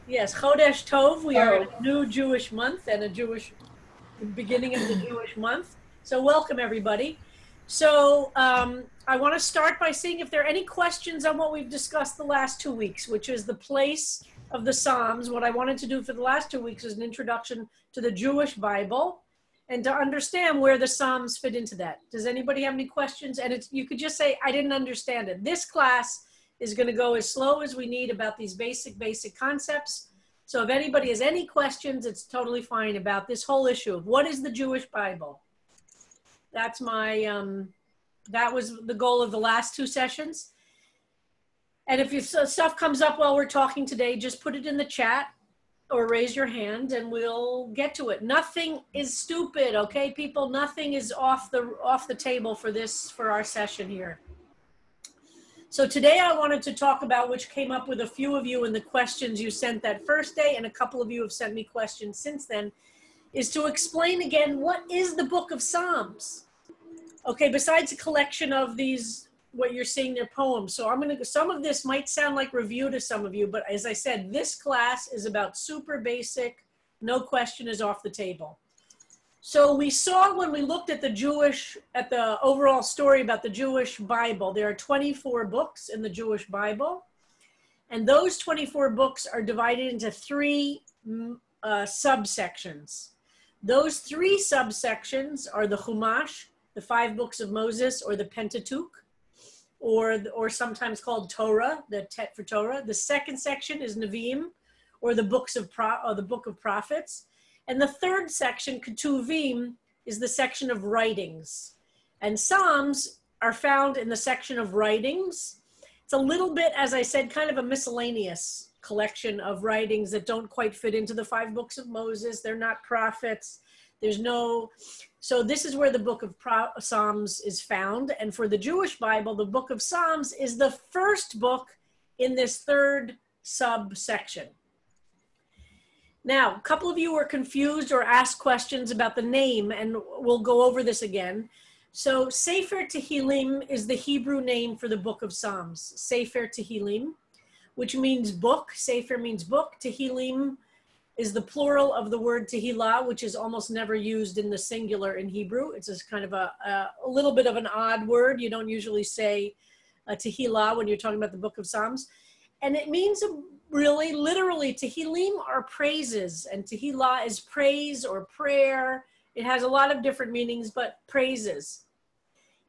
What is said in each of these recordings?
Yes, Chodesh Tov. We are in a new Jewish month and the beginning of the Jewish month. So welcome everybody. So I want to start by seeing if there are any questions on what we've discussed the last 2 weeks, which is the place of the Psalms. What I wanted to do for the last 2 weeks is an introduction to the Jewish Bible and to understand where the Psalms fit into that. Does anybody have any questions? And you could just say, I didn't understand it. This class is going to go as slow as we need about these basic concepts. So if anybody has any questions, it's totally fine about this whole issue of what is the Jewish Bible. That's that was the goal of the last 2 sessions. And if your stuff comes up while we're talking today, just put it in the chat or raise your hand and we'll get to it. Nothing is stupid, okay, people? Nothing is off the table for our session here. So today I wanted to talk about, which came up with a few of you in the questions you sent that first day, and a couple of you have sent me questions since then, is to explain again, what is the book of Psalms? Okay, besides a collection of these, what you're seeing, they're poems. So some of this might sound like review to some of you, but as I said, this class is about super basic, no question is off the table. So we saw when we looked at the overall story about the Jewish Bible, there are 24 books in the Jewish Bible. And those 24 books are divided into 3 subsections. Those 3 subsections are the Chumash, the 5 books of Moses, or the Pentateuch, or sometimes called Torah, the Tet for Torah. The second section is Nevi'im, or the book of prophets. And the third section, Ketuvim, is the section of writings. And Psalms are found in the section of writings. It's a little bit, as I said, kind of a miscellaneous collection of writings that don't quite fit into the 5 books of Moses. They're not prophets. So this is where the book of Psalms is found. And for the Jewish Bible, the book of Psalms is the first book in this third subsection. Now, a couple of you were confused or asked questions about the name, and we'll go over this again. So Sefer Tehillim is the Hebrew name for the book of Psalms. Sefer Tehillim, which means book. Sefer means book. Tehillim is the plural of the word Tehillah, which is almost never used in the singular in Hebrew. It's just kind of a little bit of an odd word. You don't usually say Tehillah when you're talking about the book of Psalms. And it means really, literally, Tehillim are praises, and Tehillah is praise or prayer. It has a lot of different meanings, but praises.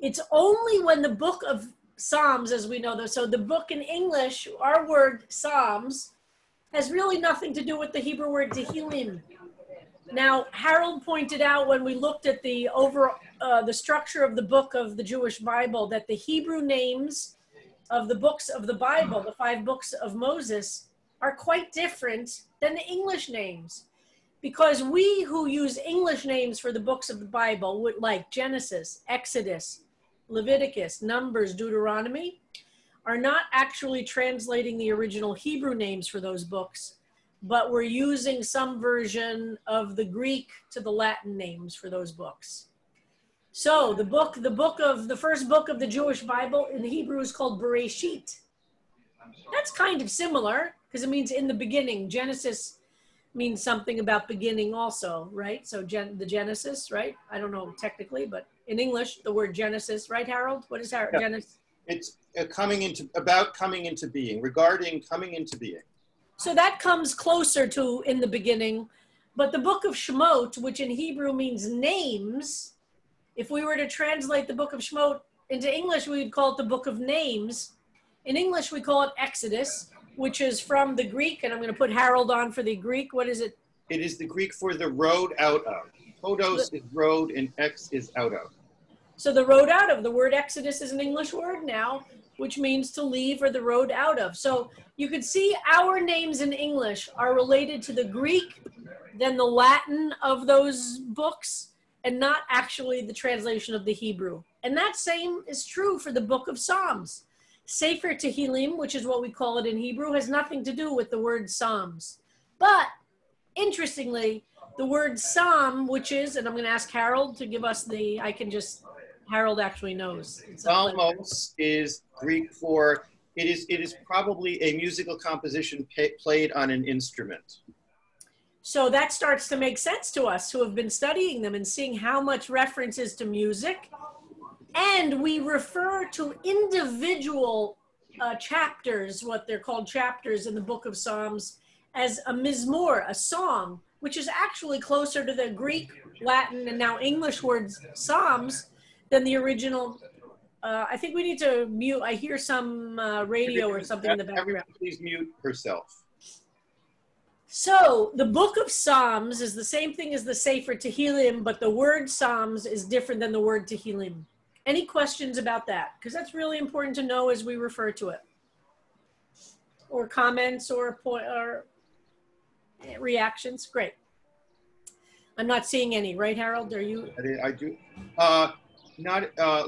It's only when the book of Psalms, as we know, so the book in English, our word Psalms, has really nothing to do with the Hebrew word Tehillim. Now, Harold pointed out when we looked at the structure of the book of the Jewish Bible that the Hebrew names of the books of the Bible, the 5 books of Moses, are quite different than the English names. Because we who use English names for the books of the Bible, like Genesis, Exodus, Leviticus, Numbers, Deuteronomy, are not actually translating the original Hebrew names for those books, but we're using some version of the Greek to the Latin names for those books. So the first book of the Jewish Bible in Hebrew is called Bereshit. That's kind of similar because it means in the beginning. Genesis means something about beginning also, right? So the Genesis, right? I don't know technically, but in English, the word Genesis, right, Harold? What is Genesis? It's coming into being, regarding coming into being. So that comes closer to in the beginning, but the book of Shemot, which in Hebrew means names, if we were to translate the book of Shemot into English, we would call it the book of names. In English, we call it Exodus, which is from the Greek, and I'm going to put Harold on for the Greek. What is it? It is the Greek for the road out of. Hodos is road and ex is out of. So the road out of, the word Exodus is an English word now, which means to leave or the road out of. So you could see our names in English are related to the Greek, then the Latin of those books, and not actually the translation of the Hebrew. And that same is true for the book of Psalms. Sefer Tehillim, which is what we call it in Hebrew, has nothing to do with the word Psalms. But interestingly, the word Psalm, which is, and I'm going to ask Harold to give us Harold actually knows. Psalmos is Greek for It is probably a musical composition played on an instrument. So that starts to make sense to us who have been studying them and seeing how much reference is to music. And we refer to individual chapters, what they're called chapters in the book of Psalms, as a mizmor, a song, which is actually closer to the Greek, Latin, and now English words Psalms than the original. I think we need to mute. I hear some radio or something in the background. Everyone please mute herself. So the book of Psalms is the same thing as the Sefer Tehillim, but the word Psalms is different than the word Tehillim. Any questions about that? Because that's really important to know as we refer to it. Or comments or reactions? Great. I'm not seeing any, right, Harold? Are you? I do.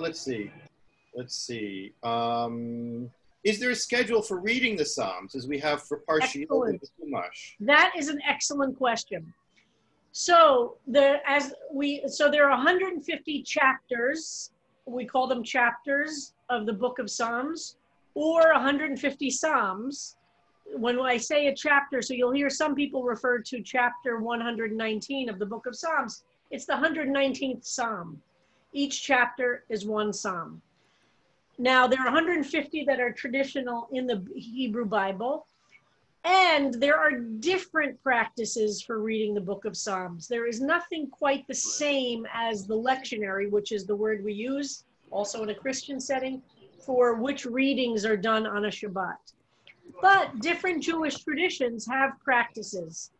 Let's see. Is there a schedule for reading the Psalms as we have for Parshiyot and Chumash? That is an excellent question. So there are 150 chapters. We call them chapters of the book of Psalms, or 150 Psalms. When I say a chapter, so you'll hear some people refer to chapter 119 of the book of Psalms. It's the 119th Psalm. Each chapter is one Psalm. Now, there are 150 that are traditional in the Hebrew Bible, and there are different practices for reading the book of Psalms. There is nothing quite the same as the lectionary, which is the word we use, also in a Christian setting, for which readings are done on a Shabbat. But different Jewish traditions have practices.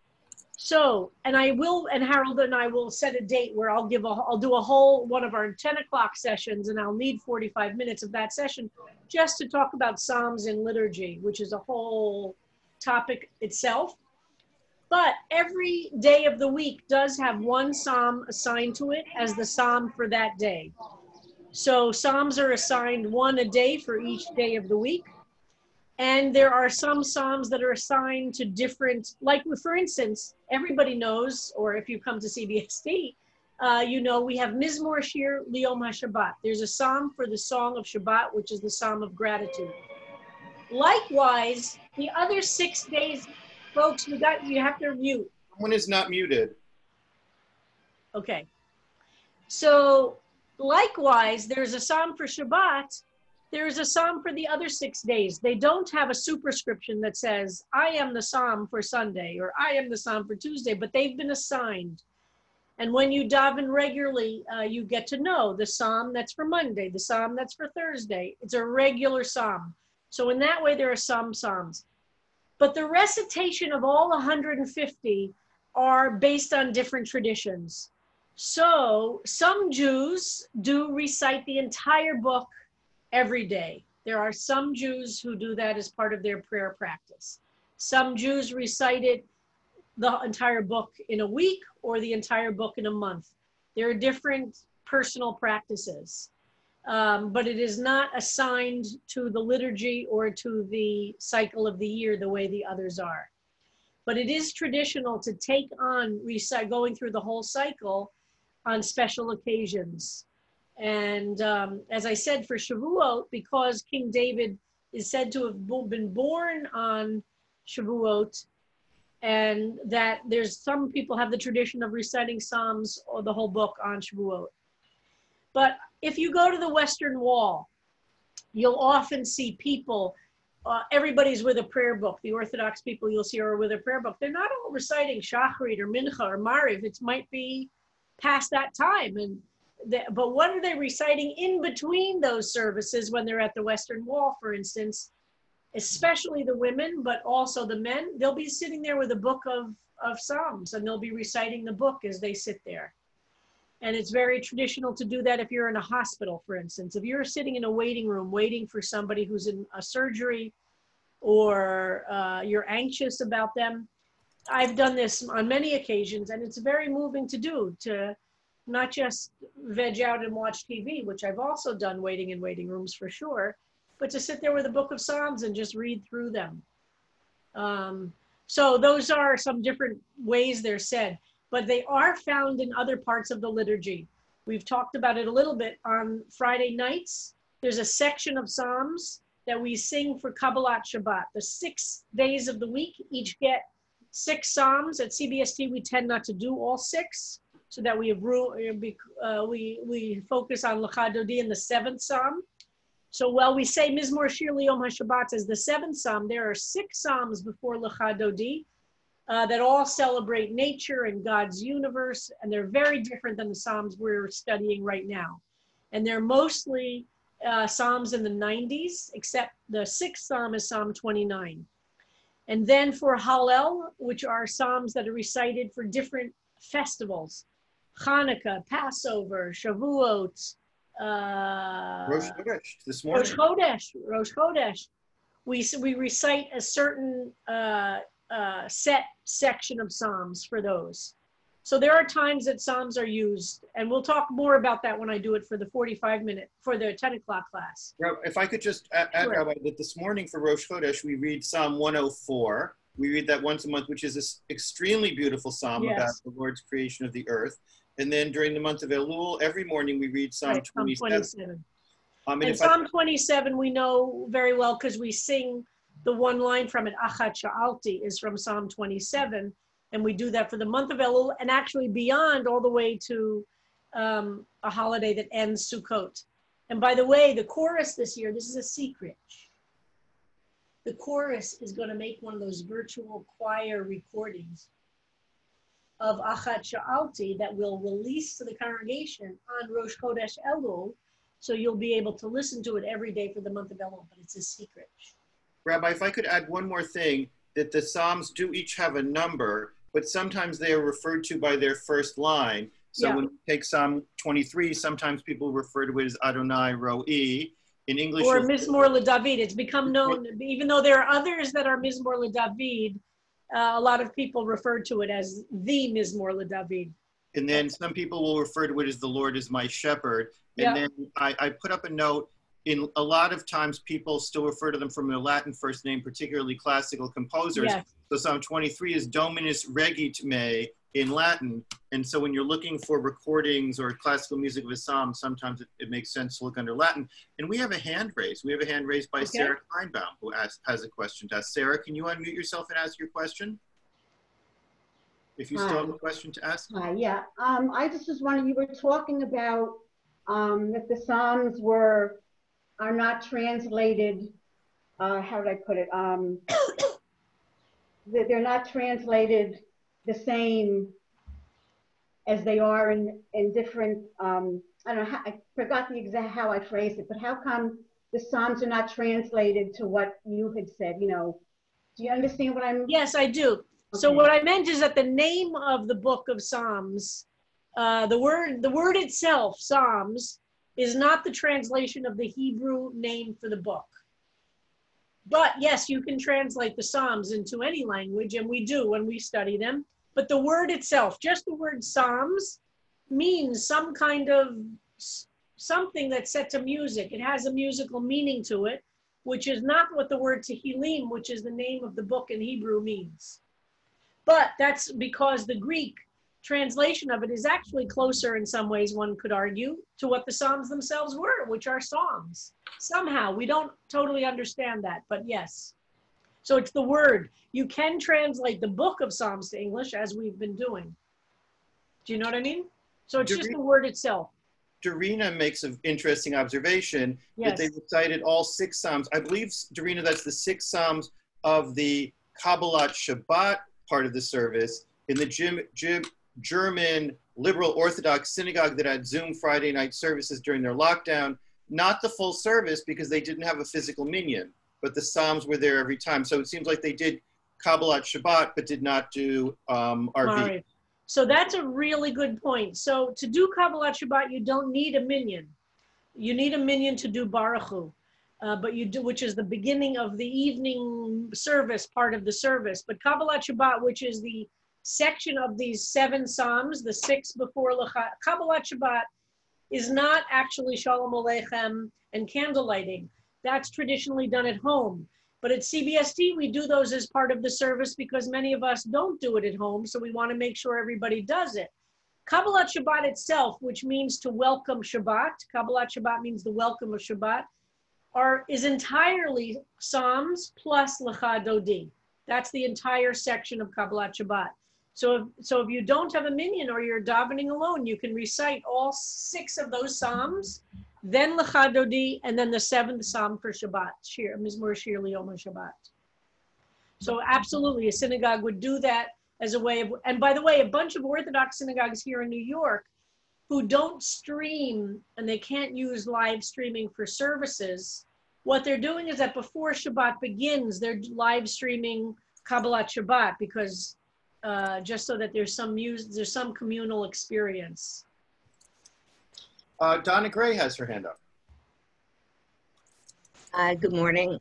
So, and Harold and I will set a date where I'll do a whole one of our 10 o'clock sessions, and I'll need 45 minutes of that session just to talk about Psalms in liturgy, which is a whole topic itself. But every day of the week does have one Psalm assigned to it as the Psalm for that day. So Psalms are assigned one a day for each day of the week. And there are some Psalms that are assigned to different, like for instance, everybody knows, or if you come to CBSD, you know we have Mizmor Shir Liyom HaShabbat. There's a Psalm for the Song of Shabbat, which is the Psalm of Gratitude. Likewise, the other 6 days, folks, you have to mute. Someone is not muted. Okay. So likewise, there's a Psalm for Shabbat. There's a Psalm for the other 6 days. They don't have a superscription that says, I am the Psalm for Sunday, or I am the Psalm for Tuesday, but they've been assigned. And when you daven regularly, you get to know the Psalm that's for Monday, the Psalm that's for Thursday. It's a regular Psalm. So in that way, there are some Psalms. But the recitation of all 150 are based on different traditions. So some Jews do recite the entire book every day. There are some Jews who do that as part of their prayer practice. Some Jews recite it, the entire book in a week or the entire book in a month. There are different personal practices, but it is not assigned to the liturgy or to the cycle of the year the way the others are. But it is traditional to take on going through the whole cycle on special occasions. And as I said, for Shavuot, because King David is said to have been born on Shavuot, and that there's some people have the tradition of reciting Psalms or the whole book on Shavuot. But if you go to the Western Wall, you'll often see people, everybody's with a prayer book. The Orthodox people you'll see are with a prayer book. They're not all reciting Shacharit or Mincha or Mariv. It might be past that time. But what are they reciting in between those services when they're at the Western Wall, for instance? Especially the women, but also the men, they'll be sitting there with a book of Psalms, and they'll be reciting the book as they sit there. And it's very traditional to do that if you're in a hospital, for instance. If you're sitting in a waiting room waiting for somebody who's in a surgery, or you're anxious about them. I've done this on many occasions, and it's very moving to do, to not just veg out and watch TV, which I've also done waiting in waiting rooms for sure, but to sit there with a book of Psalms and just read through them. So those are some different ways they're said, but they are found in other parts of the liturgy. We've talked about it a little bit on Friday nights. There's a section of Psalms that we sing for Kabbalat Shabbat. The 6 days of the week each get 6 psalms. At CBST, we tend not to do all 6, so that we have we focus on Lecha Dodi in the 7th psalm. So while we say Mizmor Shir L'Yom HaShabbat as the 7th psalm, there are 6 psalms before Lecha Dodi that all celebrate nature and God's universe, and they're very different than the psalms we're studying right now. And they're mostly psalms in the 90s, except the 6th psalm is Psalm 29. And then for Hallel, which are psalms that are recited for different festivals, Hanukkah, Passover, Shavuot, Rosh Chodesh this morning. Rosh Chodesh. We recite a certain set section of psalms for those. So there are times that psalms are used, and we'll talk more about that when I do it for the 45-minute, for the 10 o'clock class. If I could just add, Sure. Rabbi, that this morning for Rosh Chodesh, we read Psalm 104. We read that once a month, which is this extremely beautiful psalm about the Lord's creation of the earth. And then during the month of Elul, every morning we read Psalm 27. And Psalm 27 we know very well because we sing the one line from it, Achat Sha'alti, is from Psalm 27. And we do that for the month of Elul, and actually beyond, all the way to a holiday that ends Sukkot. And by the way, the chorus this year, this is a secret. The chorus is going to make one of those virtual choir recordings of Achat Sha'alti that we'll release to the congregation on Rosh Chodesh Elul. So you'll be able to listen to it every day for the month of Elul, but it's a secret. Rabbi, if I could add one more thing, that the Psalms do each have a number, but sometimes they are referred to by their first line. So when we take Psalm 23, sometimes people refer to it as Adonai Ro'i. In English, or Mizmor LeDavid. It's become known, even though there are others that are Mizmor LeDavid, a lot of people refer to it as the Mizmor LeDavid. And then some people will refer to it as the Lord is my shepherd. And then I put up a note, in a lot of times people still refer to them from their Latin first name, particularly classical composers. Yes. So Psalm 23 is Dominus Regit Me in Latin. And so when you're looking for recordings or classical music of a psalm, sometimes it makes sense to look under Latin. And we have a hand raised. We have a hand raised by Sarah Kleinbaum, who has a question to ask. Sarah, can you unmute yourself and ask your question? If you still have a question to ask. Hi, yeah. I just was wondering, you were talking about that the Psalms are not translated, how did I put it? That they're not translated the same as they are in different, I don't know, I forgot the exact how I phrased it, but how come the Psalms are not translated to what you had said, you know? Do you understand what I'm? Yes, I do. Okay. So what I meant is that the name of the book of Psalms, the word itself, Psalms, is not the translation of the Hebrew name for the book. But yes, you can translate the Psalms into any language, and we do when we study them. But the word itself, just the word Psalms, means some kind of something that's set to music. It has a musical meaning to it, which is not what the word Tehillim, which is the name of the book in Hebrew, means. But that's because the Greek translation of it is actually closer in some ways, one could argue, to what the Psalms themselves were, which are songs. Somehow, we don't totally understand that, but yes. So it's the word. You can translate the book of Psalms to English, as we've been doing. Do you know what I mean? So it's just the word itself. Dorina makes an interesting observation that they recited all 6 Psalms. I believe, Dorina, that's the 6 Psalms of the Kabbalat Shabbat part of the service. In the German liberal Orthodox synagogue that had Zoom Friday night services during their lockdown, not the full service because they didn't have a physical minyan, but the Psalms were there every time. So it seems like they did Kabbalat Shabbat, but did not do RV. Right. So that's a really good point. So to do Kabbalat Shabbat, you don't need a minyan. You need a minyan to do Baruch Hu, but you do, which is the beginning of the evening service, part of the service. But Kabbalat Shabbat, which is the section of these 7 Psalms, the 6 before Kabbalat Shabbat, is not actually Shalom Aleichem and candle lighting. That's traditionally done at home. But at CBST, we do those as part of the service because many of us don't do it at home, so we want to make sure everybody does it. Kabbalat Shabbat itself, which means to welcome Shabbat, Kabbalat Shabbat means the welcome of Shabbat, is entirely Psalms plus Lecha Dodi. That's the entire section of Kabbalat Shabbat. So if you don't have a minyan or you're davening alone, you can recite all 6 of those Psalms, then Lecha Dodi, and then the 7th Psalm for Shabbat, Shir, Mizmor Shir L'Yom HaShabbat. So absolutely, a synagogue would do that as a way of, and by the way, a bunch of Orthodox synagogues here in New York who don't stream and they can't use live streaming for services, what they're doing is that before Shabbat begins, they're live streaming Kabbalat Shabbat because just so that there's some communal experience. Donna Gray has her hand up. Good morning.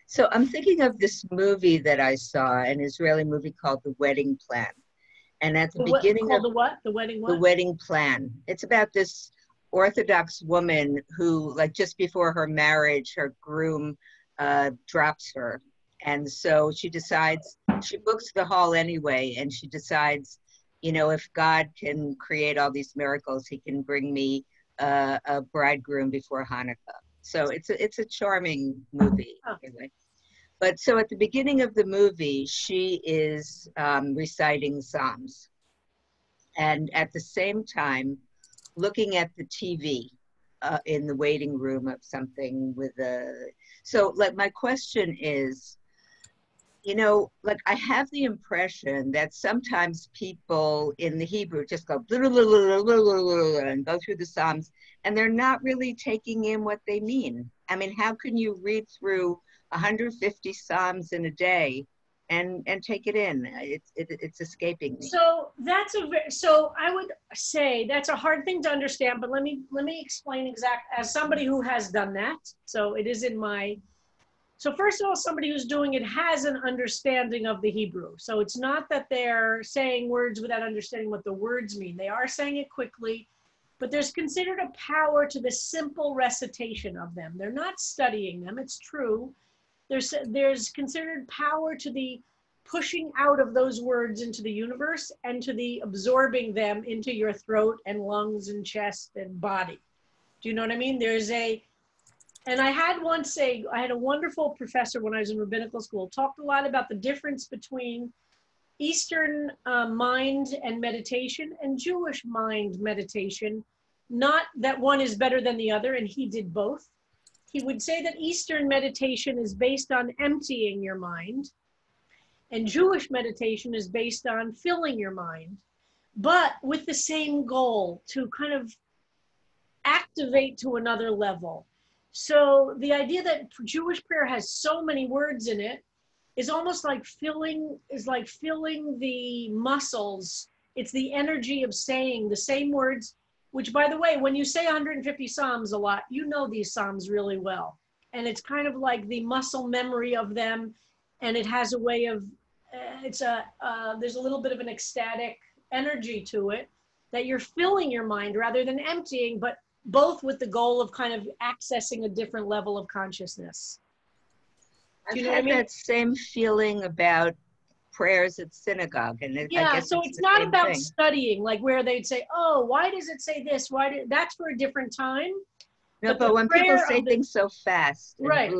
So I'm thinking of this movie that I saw, an Israeli movie called The Wedding Plan. And at the beginning of the what? The wedding what? The Wedding Plan. It's about this Orthodox woman who, like, just before her marriage, her groom drops her. And so she decides, she books the hall anyway, and she decides, you know, if God can create all these miracles, he can bring me a bridegroom before Hanukkah. So it's a charming movie. Anyway. But so at the beginning of the movie, she is reciting Psalms. And at the same time, looking at the TV in the waiting room of something with a, so like my question is, you know, like I have the impression that sometimes people in the Hebrew just go blah, blah, blah, blah, blah, blah, and go through the Psalms, and they're not really taking in what they mean. I mean, how can you read through 150 Psalms in a day and take it in? It's escaping me. So so I would say that's a hard thing to understand, but let me explain as somebody who has done that. So it is in my, so first of all, somebody who's doing it has an understanding of the Hebrew. So it's not that they're saying words without understanding what the words mean. They are saying it quickly, but there's considered a power to the simple recitation of them. They're not studying them, it's true. There's considered power to the pushing out of those words into the universe and to the absorbing them into your throat and lungs and chest and body. Do you know what I mean? And I had a wonderful professor when I was in rabbinical school, talked a lot about the difference between Eastern mind and meditation and Jewish mind meditation. Not that one is better than the other, and he did both. He would say that Eastern meditation is based on emptying your mind, and Jewish meditation is based on filling your mind, but with the same goal, to kind of activate to another level. So the idea that Jewish prayer has so many words in it is almost like filling the muscles. It's the energy of saying the same words, which, by the way, when you say 150 Psalms a lot, you know these Psalms really well. And it's kind of like the muscle memory of them. And it has a way of, there's a little bit of an ecstatic energy to it, that you're filling your mind rather than emptying, but both with the goal of kind of accessing a different level of consciousness. Do you know what I mean? That same feeling about prayers at synagogue. And I guess so it's not about studying, like where they'd say, oh, why does it say this? That's for a different time. No, but when people say things so fast. Right.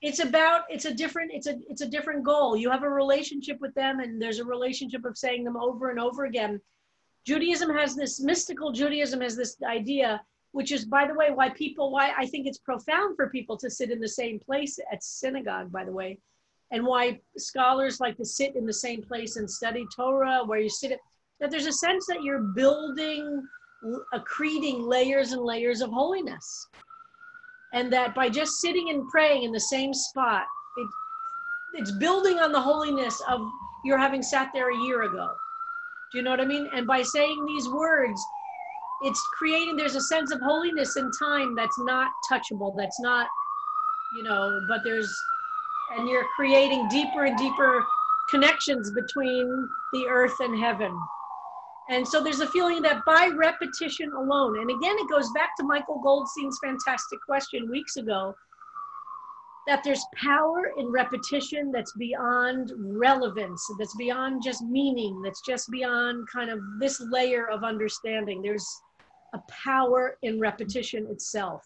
It's a different goal. You have a relationship with them, and there's a relationship of saying them over and over again. Mystical Judaism has this idea, which is, by the way, why I think it's profound for people to sit in the same place at synagogue, by the way, and why scholars like to sit in the same place and study Torah, where you sit, that there's a sense that you're building, accreting layers and layers of holiness. And that by just sitting and praying in the same spot, it's building on the holiness of your having sat there a year ago. Do you know what I mean? And by saying these words, it's creating, there's a sense of holiness in time that's not touchable, that's not, but and you're creating deeper and deeper connections between the earth and heaven. And so there's a feeling that by repetition alone, and again, it goes back to Michael Goldstein's fantastic question weeks ago, that there's power in repetition that's beyond relevance, that's beyond just meaning, that's just beyond kind of this layer of understanding. There's a power in repetition itself.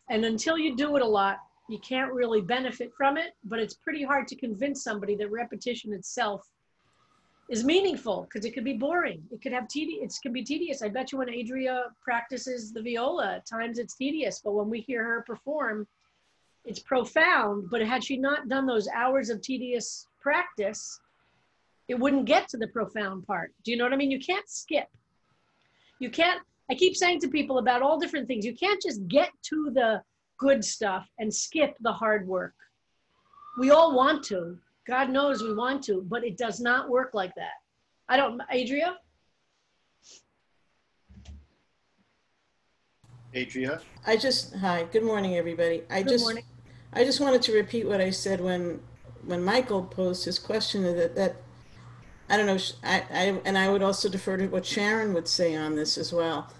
And until you do it a lot, you can't really benefit from it, but it's pretty hard to convince somebody that repetition itself is meaningful, because it could be boring. It could have it can be tedious. I bet you when Adria practices the viola, at times it's tedious, but when we hear her perform, it's profound. But had she not done those hours of tedious practice, it wouldn't get to the profound part. Do you know what I mean? You can't skip. You can't, I keep saying to people about all different things, you can't just get to the good stuff and skip the hard work. We all want to. God knows we want to, but it does not work like that. I don't, Adria? Adria? Hi, good morning, everybody. Good morning. I just wanted to repeat what I said when Michael posed his question, that I don't know, and I would also defer to what Sharon would say on this as well.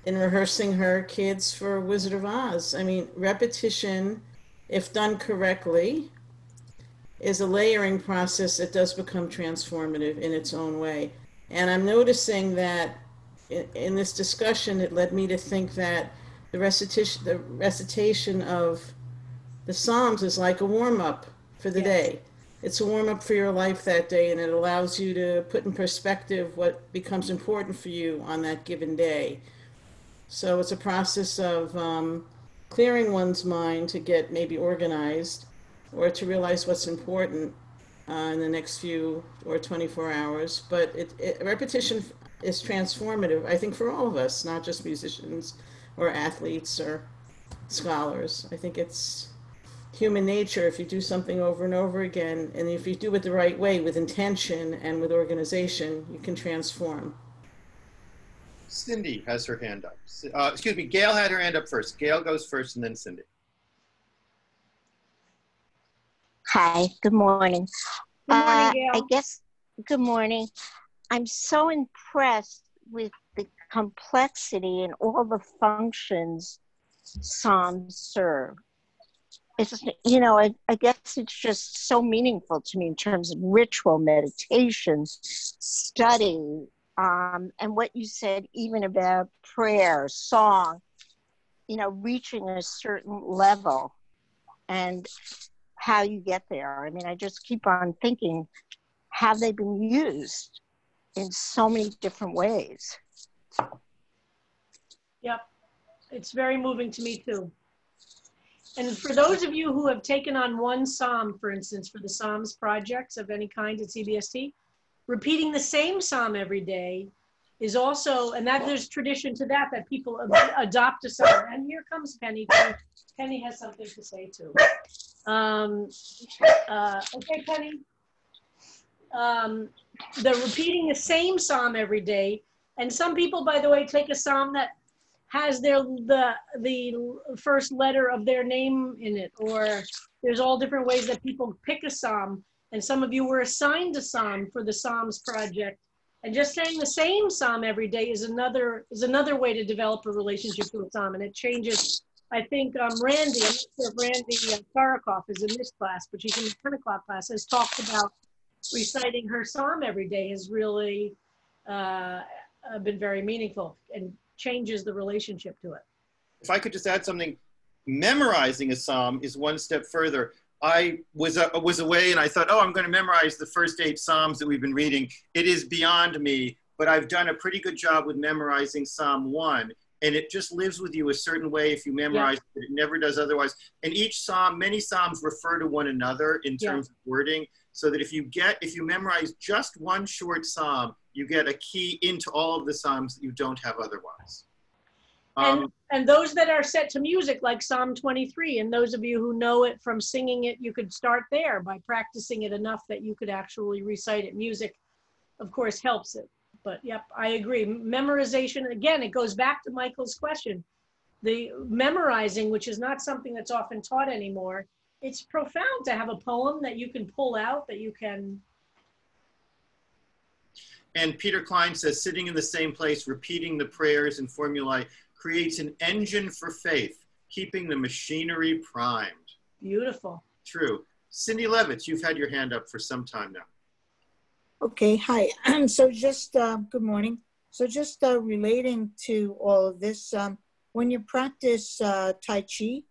In rehearsing her kids for Wizard of Oz, I mean, repetition, if done correctly, is a layering process that does become transformative in its own way. And I'm noticing that in this discussion, it led me to think that the recitation of the Psalms is like a warm-up for the day. It's a warm-up for your life that day, and it allows you to put in perspective what becomes important for you on that given day. So it's a process of clearing one's mind to get maybe organized, or to realize what's important in the next few or 24 hours. But repetition is transformative, I think, for all of us, not just musicians or athletes or scholars. I think it's human nature. If you do something over and over again, and if you do it the right way, with intention and with organization, you can transform. Cindy has her hand up. Excuse me, Gail had her hand up first. Gail goes first and then Cindy. Hi, good morning. Good morning, Gail. Good morning. I'm so impressed with the complexity and all the functions Psalms serve. It's, you know, I guess it's just so meaningful to me in terms of ritual, meditation, study, and what you said even about prayer, song, you know, reaching a certain level and how you get there. I mean, I just keep on thinking, have they been used in so many different ways? Yep, it's very moving to me too. And for those of you who have taken on one psalm, for instance, for the Psalms projects of any kind at CBST, repeating the same psalm every day is also, and that there's tradition to that people adopt a psalm. And here comes Penny. Penny has something to say too. Okay, Penny. They're repeating the same psalm every day. And some people, by the way, take a psalm that has the first letter of their name in it, or there's all different ways that people pick a psalm. And some of you were assigned a psalm for the Psalms project. And just saying the same psalm every day is another way to develop a relationship to a psalm. And it changes. I think Randy, I'm not sure if Randy Karakoff is in this class, but she's in the 10 o'clock class, has talked about reciting her psalm every day has really been very meaningful and changes the relationship to it. If I could just add something, memorizing a psalm is one step further. I was away and I thought, oh, I'm going to memorize the first 8 psalms that we've been reading. It is beyond me, but I've done a pretty good job with memorizing Psalm 1. And it just lives with you a certain way if you memorize it. It never does otherwise. And each psalm, many psalms refer to one another in terms of wording, so that if you memorize just one short psalm, you get a key into all of the psalms that you don't have otherwise. And those that are set to music, like Psalm 23, and those of you who know it from singing it, you could start there by practicing it enough that you could actually recite it. Music, of course, helps it. But yep, I agree. Memorization, again, it goes back to Michael's question. The memorizing, which is not something that's often taught anymore, it's profound to have a poem that you can pull out, that you can. And Peter Klein says, sitting in the same place, repeating the prayers and formulae creates an engine for faith, keeping the machinery primed. Beautiful. True. Cindy Levitz, you've had your hand up for some time now. Okay, hi. So just, good morning. So just relating to all of this, when you practice Tai Chi,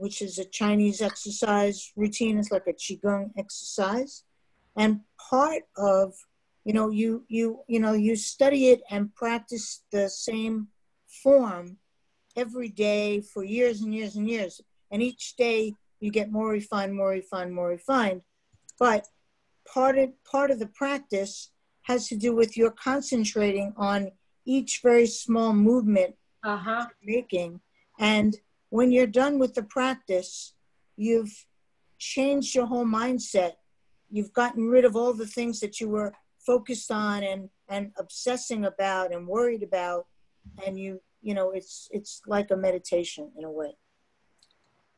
which is a Chinese exercise routine, it's like a Qigong exercise. And part of, you study it and practice the same form every day for years and years and years. And each day you get more refined, more refined, more refined. But part of the practice has to do with your concentrating on each very small movement you're making. And when you're done with the practice, you've changed your whole mindset. You've gotten rid of all the things that you were focused on and obsessing about and worried about. And it's like a meditation in a way.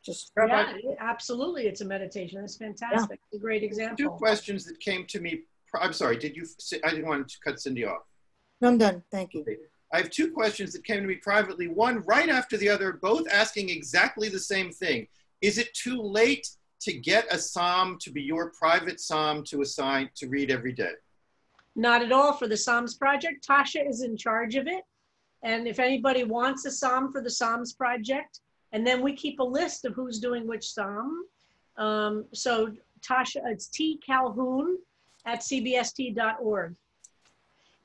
Yeah, absolutely. It's a meditation. It's fantastic. Yeah. It's a great example. 2 questions that came to me. I'm sorry, I didn't want to cut Cindy off. No, I'm done. Thank you. Okay. I have 2 questions that came to me privately, one right after the other, both asking exactly the same thing. Is it too late to get a psalm to be your private psalm to assign to read every day? Not at all for the Psalms Project. Tasha is in charge of it. And if anybody wants a psalm for the Psalms Project, and then we keep a list of who's doing which psalm. So Tasha, it's tcalhoun@cbst.org.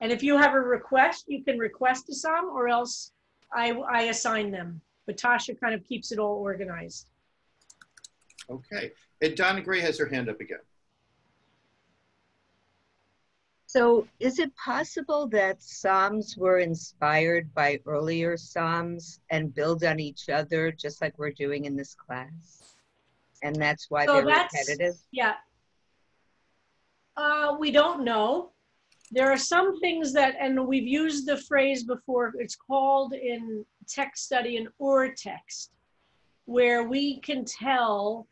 And if you have a request, you can request a psalm, or else I assign them. But Tasha kind of keeps it all organized. Okay. And Donna Gray has her hand up again. So is it possible that Psalms were inspired by earlier Psalms and build on each other, just like we're doing in this class? And that's why they're repetitive? Yeah. We don't know. There are some things that, and we've used the phrase before, it's called in text study an ur-text, where we can tell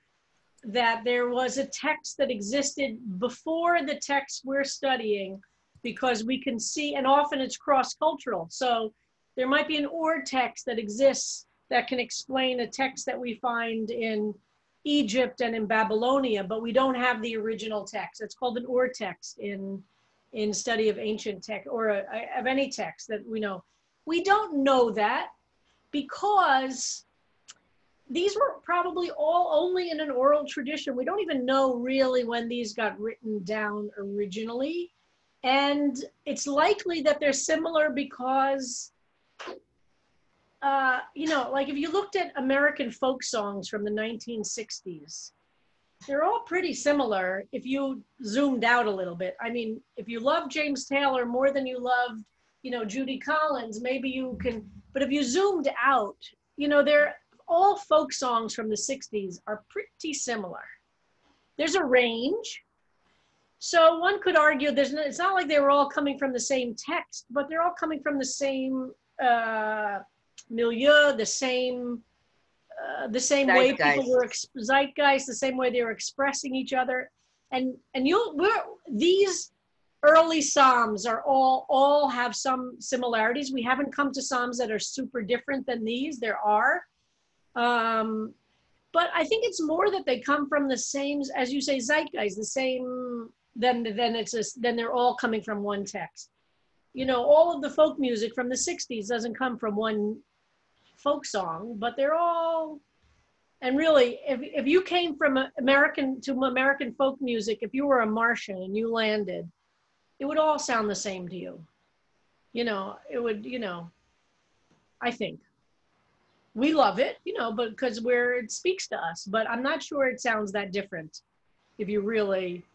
that there was a text that existed before the text we're studying, because we can see, and often it's cross-cultural. So there might be an ur-text that exists that can explain a text that we find in Egypt and in Babylonia, but we don't have the original text. It's called an ur-text in study of ancient text, or of any text that we know. We don't know that because these were probably all only in an oral tradition. We don't even know really when these got written down originally. And it's likely that they're similar because, like if you looked at American folk songs from the 1960s, they're all pretty similar if you zoomed out a little bit. I mean, if you love James Taylor more than you loved, Judy Collins, maybe you can, but if you zoomed out, they're all folk songs from the 60s are pretty similar. There's a range. So one could argue it's not like they were all coming from the same text, but they're all coming from the same milieu, the same way people were zeitgeist, the same way they were expressing each other. And these early Psalms are all have some similarities. We haven't come to Psalms that are super different than these. There are. But I think it's more that they come from the same, as you say, zeitgeist, the same, then they're all coming from one text. All of the folk music from the 60s doesn't come from one folk song, but they're all, and really, if you came from American folk music, if you were a Martian and you landed, it would all sound the same to you. It would, I think. We love it, but because it speaks to us, but I'm not sure it sounds that different if you really.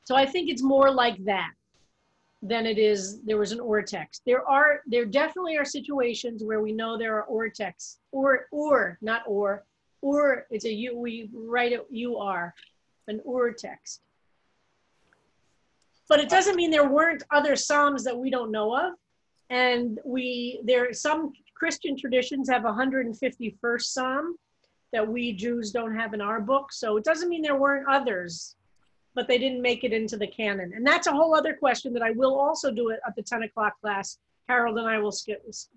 So I think it's more like that than it is, there was an ur-text. There definitely are situations where we know there are ur-texts, not or, it's a U, we write it UR, an ur-text. But it doesn't mean there weren't other Psalms that we don't know of. And some Christian traditions have 151st Psalm that we Jews don't have in our book. So it doesn't mean there weren't others, but they didn't make it into the canon. And that's a whole other question that I will also do it at the 10 o'clock class. Harold and I will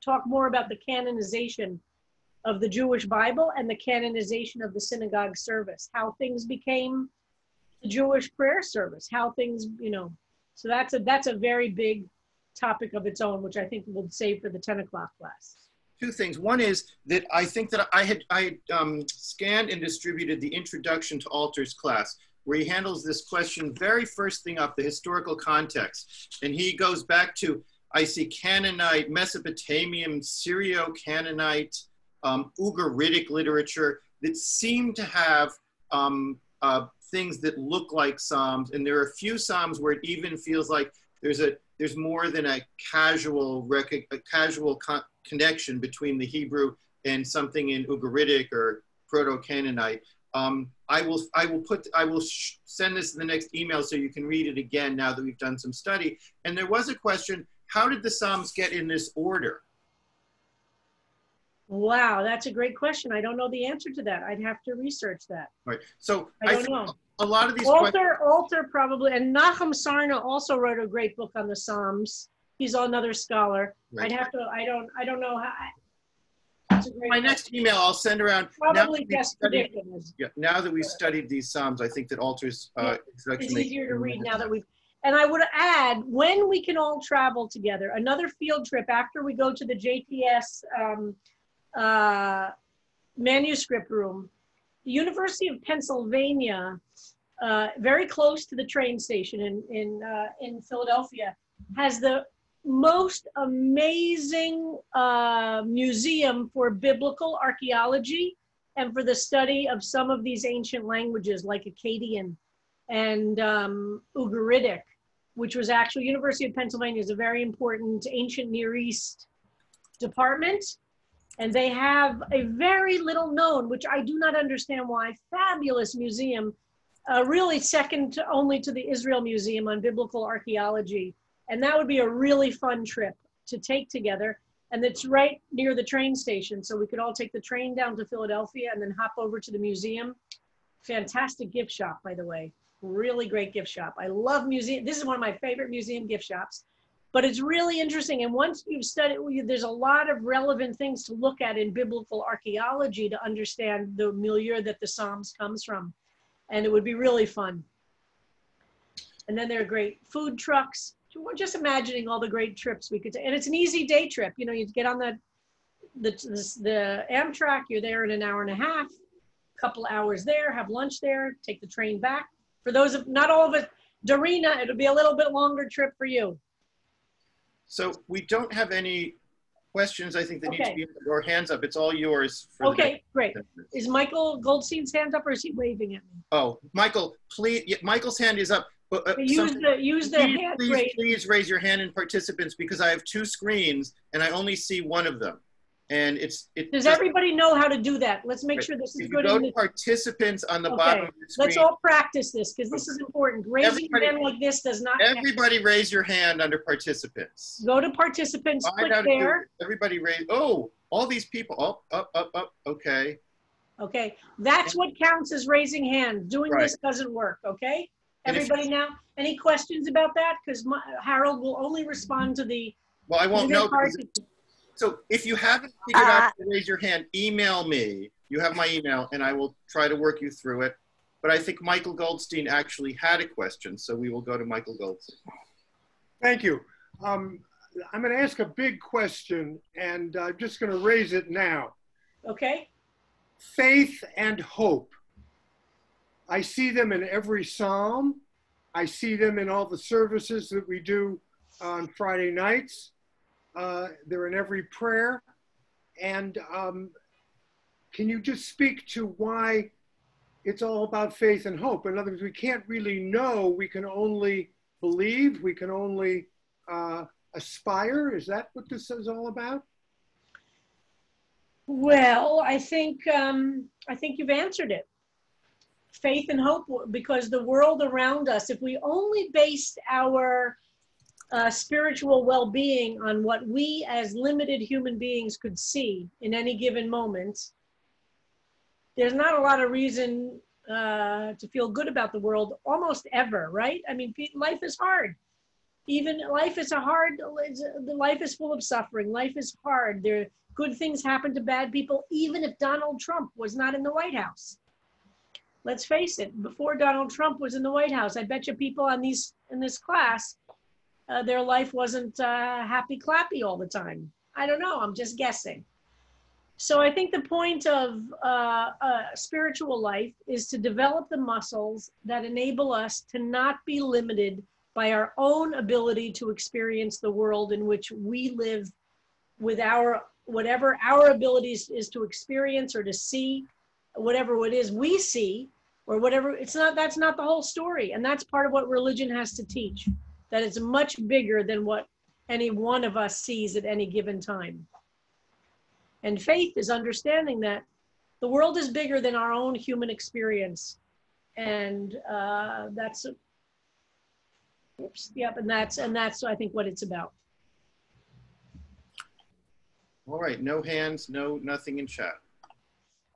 talk more about the canonization of the Jewish Bible and the canonization of the synagogue service, how things became the Jewish prayer service, how things, so that's a very big topic of its own, which I think we'll save for the 10 o'clock class. Two things. One is that I think that I had scanned and distributed the introduction to altars class, where he handles this question very first thing up, the historical context. And he goes back to, I see Canaanite, Mesopotamian, Syrio-Canaanite, Ugaritic literature that seem to have things that look like Psalms. And there are a few Psalms where it even feels like there's more than a casual connection between the Hebrew and something in Ugaritic or Proto-Canaanite. I will send this in the next email so you can read it again now that we've done some study. And there was a question, how did the Psalms get in this order? Wow, that's a great question. I don't know the answer to that. I'd have to research that. Right. So I don't know. A lot of these Alter probably, and Nahum Sarna also wrote a great book on the Psalms. He's another scholar. Right. I don't know how. That's a great My next email I'll send around. Probably best predicted. Yeah, now that we've studied these Psalms, I think that Alter's it's easier to read now that we've. And I would add, when we can all travel together, another field trip after we go to the JTS manuscript room, the University of Pennsylvania, very close to the train station in Philadelphia, has the most amazing museum for biblical archaeology and for the study of some of these ancient languages like Akkadian and Ugaritic, which was actually, University of Pennsylvania is a very important ancient Near East department. And they have a very little known, which I do not understand why, fabulous museum, really second only to the Israel Museum on Biblical Archaeology. And that would be a really fun trip to take together. And it's right near the train station. So we could all take the train down to Philadelphia and then hop over to the museum. Fantastic gift shop, by the way. Really great gift shop. I love museum. This is one of my favorite museum gift shops. But it's really interesting. And once you've studied, there's a lot of relevant things to look at in biblical archaeology to understand the milieu that the Psalms comes from. And it would be really fun. And then there are great food trucks. We're just imagining all the great trips we could take. And it's an easy day trip. You know, you get on the Amtrak, you're there in an hour and a half, couple hours there, have lunch there, take the train back. For those of, not all of it, Darina, it'll be a little bit longer trip for you. So we don't have any questions, I think, that need to be, or hands up. It's all yours. Okay, great. Is Michael Goldstein's hand up or is he waving at me? Oh, Michael, please, Michael's hand is up. But, use the hand raise. Please raise your hand in participants because I have two screens and I only see one of them. And does everybody know how to do that? Let's make sure this is good. Go to participants on the bottom of the screen. Let's all practice this because this is important. Raising your hand like this does not. Everybody raise your hand under participants. Go to participants, click there. Everybody raise, oh, all these people, up, okay. Okay, that's what counts as raising hands. Doing this doesn't work, okay? Everybody now, any questions about that? Because Harold will only respond to the. Well, I won't know. So if you haven't figured out how to raise your hand, email me. You have my email and I will try to work you through it. But I think Michael Goldstein actually had a question. So we will go to Michael Goldstein. Thank you. I'm going to ask a big question and I'm just going to raise it now. Okay. Faith and hope. I see them in every Psalm. I see them in all the services that we do on Friday nights. They're in every prayer. And can you just speak to why it's all about faith and hope? In other words, we can't really know. We can only believe. We can only aspire. Is that what this is all about? Well, I think you've answered it. Faith and hope, because the world around us, if we only based our spiritual well-being on what we as limited human beings could see in any given moment, there's not a lot of reason to feel good about the world almost ever, right? I mean, life is hard. Even life is life is full of suffering. Life is hard. Good things happen to bad people, even if Donald Trump was not in the White House. Let's face it, before Donald Trump was in the White House, I bet you people in this class their life wasn't happy clappy all the time. I don't know, I'm just guessing. So I think the point of spiritual life is to develop the muscles that enable us to not be limited by our own ability to experience the world in which we live with whatever our abilities is to experience or to see, whatever it is we see, or whatever. That's not the whole story. And that's part of what religion has to teach, that it's much bigger than what any one of us sees at any given time. And faith is understanding that the world is bigger than our own human experience. And that's I think what it's about. All right, no hands, nothing in chat.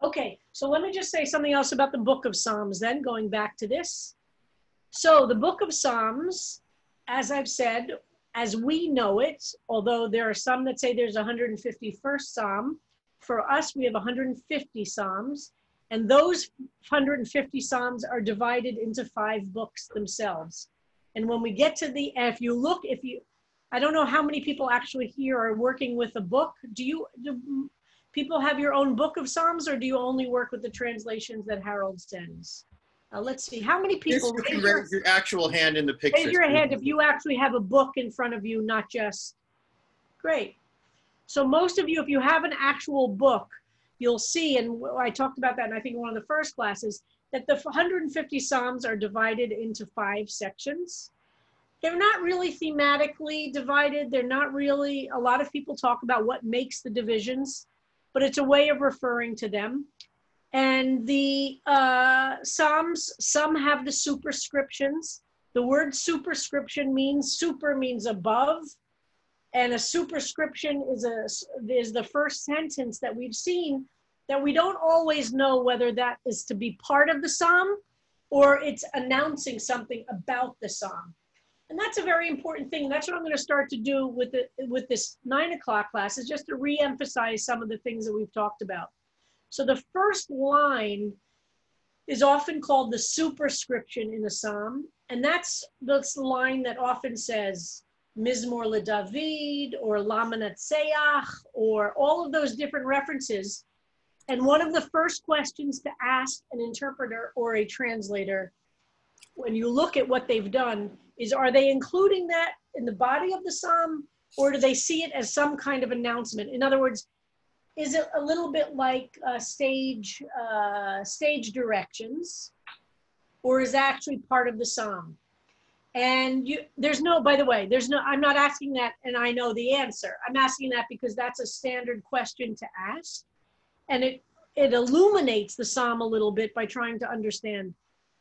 Okay, so let me just say something else about the book of Psalms then, going back to this. So the book of Psalms, as I've said, as we know it, although there are some that say there's 151st Psalm, for us we have 150 Psalms, and those 150 Psalms are divided into 5 books themselves. And when we get to the, I don't know how many people actually here are working with a book. Do people have your own book of Psalms, or do you only work with the translations that Harold sends? Let's see, how many people? Raise your actual hand in the picture. Raise your hand if you actually have a book in front of you, not just, great. So most of you, if you have an actual book, you'll see, and I talked about that, and I think in one of the first classes, that the 150 Psalms are divided into 5 sections. They're not really thematically divided. They're not really, a lot of people talk about what makes the divisions, but it's a way of referring to them. And the Psalms, some have the superscriptions. The word superscription means, super means above, and a superscription is the first sentence that we've seen that we don't always know whether that is to be part of the Psalm or it's announcing something about the Psalm. And that's a very important thing. That's what I'm going to start to do with this 9 o'clock class, is just to re-emphasize some of the things that we've talked about. So the first line is often called the superscription in a Psalm. And that's the line that often says Mizmor LeDavid or Lamanatseach or all of those different references. And one of the first questions to ask an interpreter or a translator, when you look at what they've done, is are they including that in the body of the Psalm, or do they see it as some kind of announcement? In other words, is it a little bit like stage directions, or is that actually part of the Psalm? And by the way, I'm not asking that and I know the answer. I'm asking that because that's a standard question to ask. And it illuminates the Psalm a little bit by trying to understand.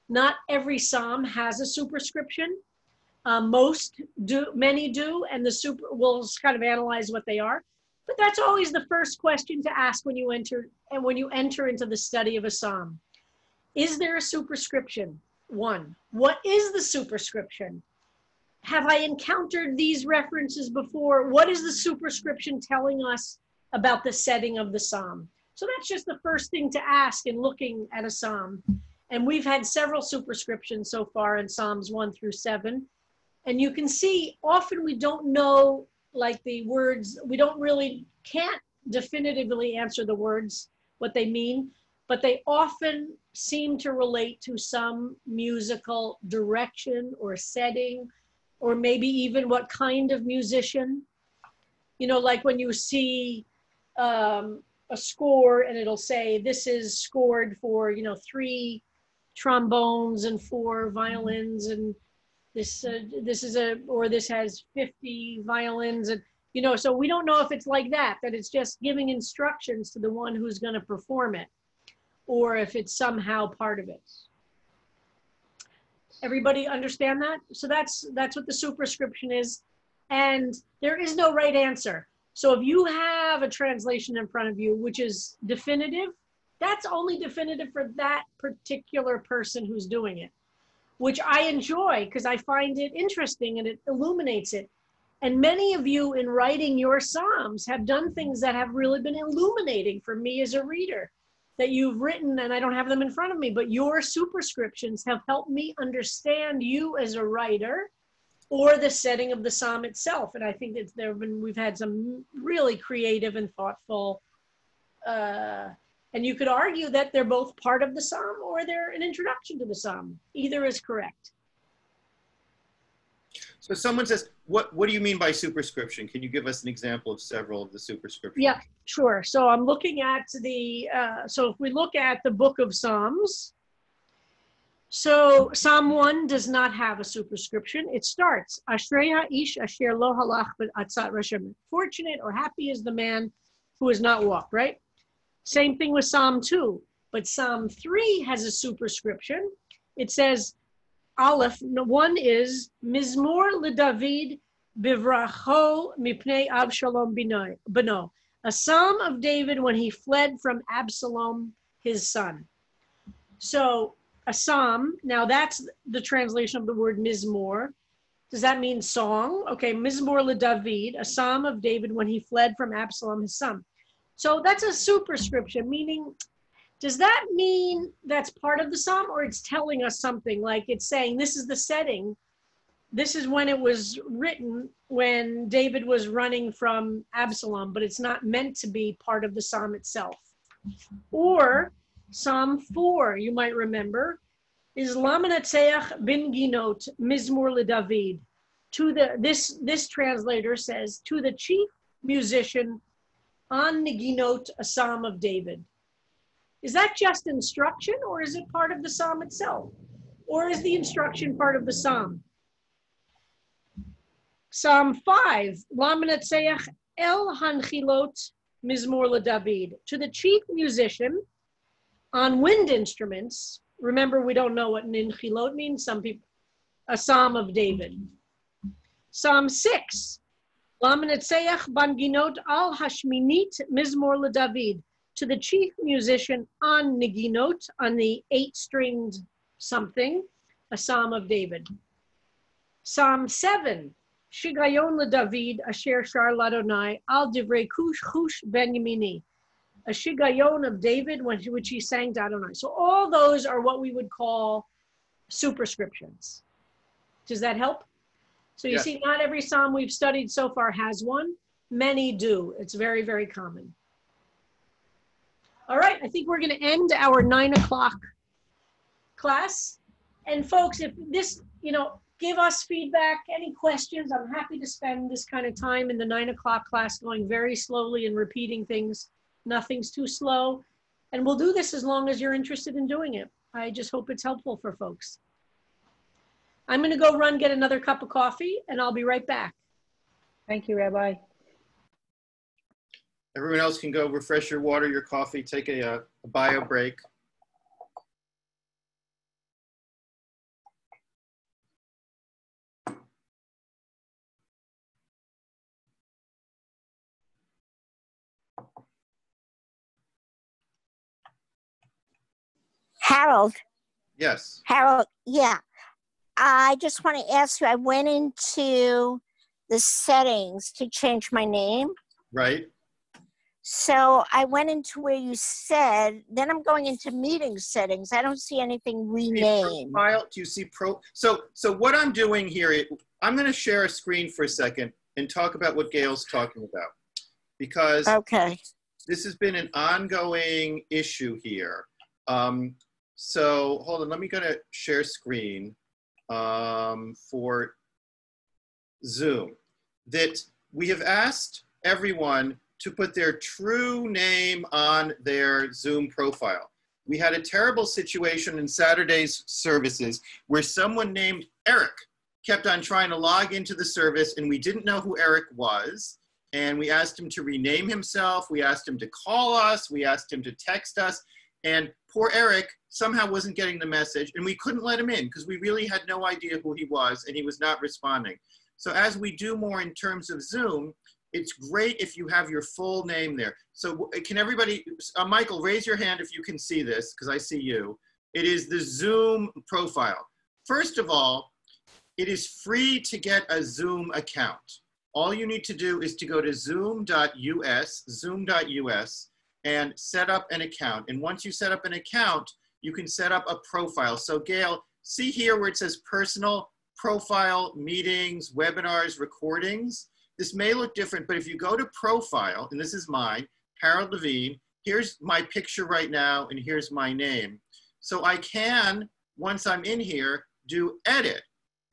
Not every Psalm has a superscription. Many do, and we'll kind of analyze what they are. But that's always the first question to ask when you enter into the study of a Psalm. Is there a superscription? 1. What is the superscription? Have I encountered these references before? What is the superscription telling us about the setting of the Psalm? So that's just the first thing to ask in looking at a Psalm. And we've had several superscriptions so far in Psalms 1 through 7. And you can see often we don't know, like the words, can't definitively answer the words, what they mean, but they often seem to relate to some musical direction or setting, or maybe even what kind of musician. You know, like when you see a score and it'll say, this is scored for, 3 trombones and 4 violins, and this has 50 violins, and so we don't know if it's like that it's just giving instructions to the one who's going to perform it, or if it's somehow part of it. Everybody understand that? So that's what the superscription is, and there is no right answer. So if you have a translation in front of you which is definitive, that's only definitive for that particular person who's doing it, which I enjoy because I find it interesting and it illuminates it. And many of you in writing your Psalms have done things that have really been illuminating for me as a reader, that you've written, and I don't have them in front of me, but your superscriptions have helped me understand you as a writer or the setting of the psalm itself. And I think that we've had some really creative and thoughtful, and you could argue that they're both part of the psalm or they're an introduction to the psalm. Either is correct. So someone says, what do you mean by superscription? Can you give us an example of several of the superscriptions? Yeah, sure. So I'm looking at so if we look at the book of Psalms, so Psalm 1 does not have a superscription. It starts, Ashrei ha'ish asher lo halach b'atzat Hashem. Fortunate or happy is the man who has not walked, right? Same thing with Psalm 2. But Psalm 3 has a superscription. It says, Aleph, one is, Mizmor LeDavid Bivracho Mipnei Avshalom Bino. A psalm of David when he fled from Absalom, his son. So, a psalm, now that's the translation of the word mizmor. Does that mean song? Okay, mizmor LeDavid, a psalm of David when he fled from Absalom, his son. So that's a superscription, meaning, does that mean that's part of the psalm, or it's telling us something, like it's saying this is the setting, this is when it was written, when David was running from Absalom, but it's not meant to be part of the psalm itself. Or Psalm 4, you might remember, is Lamanatseach bin Ginot Mizmor LeDavid. This translator says, to the chief musician on Neginot, a psalm of David. Is that just instruction, or is it part of the psalm itself? Or is the instruction part of the psalm? Psalm 5, Lamanatseach el hanchilot Mizmor LeDavid. To the chief musician on wind instruments, remember we don't know what ninchilot means, some people, a psalm of David. Psalm 6, Lamanatseach banginot al hashminit Mizmor LeDavid. To the chief musician on Neginot, on the 8-stringed something, a psalm of David. Psalm 7, Shigayon LeDavid asher shar ladonai al divrei chush ben yamini. A shigayon of David, which he sang to Adonai. So all those are what we would call superscriptions. Does that help? So you see, not every psalm we've studied so far has one. Many do. It's very, very common. All right, I think we're going to end our 9 o'clock class. And folks, if this, give us feedback, any questions. I'm happy to spend this kind of time in the 9 o'clock class going very slowly and repeating things. Nothing's too slow. And we'll do this as long as you're interested in doing it. I just hope it's helpful for folks. I'm going to go get another cup of coffee, and I'll be right back. Thank you, Rabbi. Everyone else can go refresh your water, your coffee, take a bio break. Harold. Yes. Harold, yeah. I just want to ask you, I went into the settings to change my name. Right. So I went into where you said, then I'm going into meeting settings. I don't see anything renamed. Profile, do you see So what I'm doing here, I'm going to share a screen for a second and talk about what Gail's talking about. Because this has been an ongoing issue here. So hold on, let me go to share screen for Zoom. That we have asked everyone to put their true name on their Zoom profile. We had a terrible situation in Saturday's services where someone named Eric kept on trying to log into the service, and we didn't know who Eric was. And we asked him to rename himself. We asked him to call us. We asked him to text us. And poor Eric somehow wasn't getting the message, and we couldn't let him in because we really had no idea who he was, and he was not responding. So as we do more in terms of Zoom, it's great if you have your full name there. So can everybody, Michael, raise your hand if you can see this, because I see you. It is the Zoom profile. First of all, it is free to get a Zoom account. All you need to do is to go to zoom.us, and set up an account. And once you set up an account, you can set up a profile. So Gail, see here where it says personal profile, meetings, webinars, recordings. This may look different, but if you go to profile, and this is mine, Harold Levine, here's my picture right now, and here's my name. So I can, once I'm in here, do edit,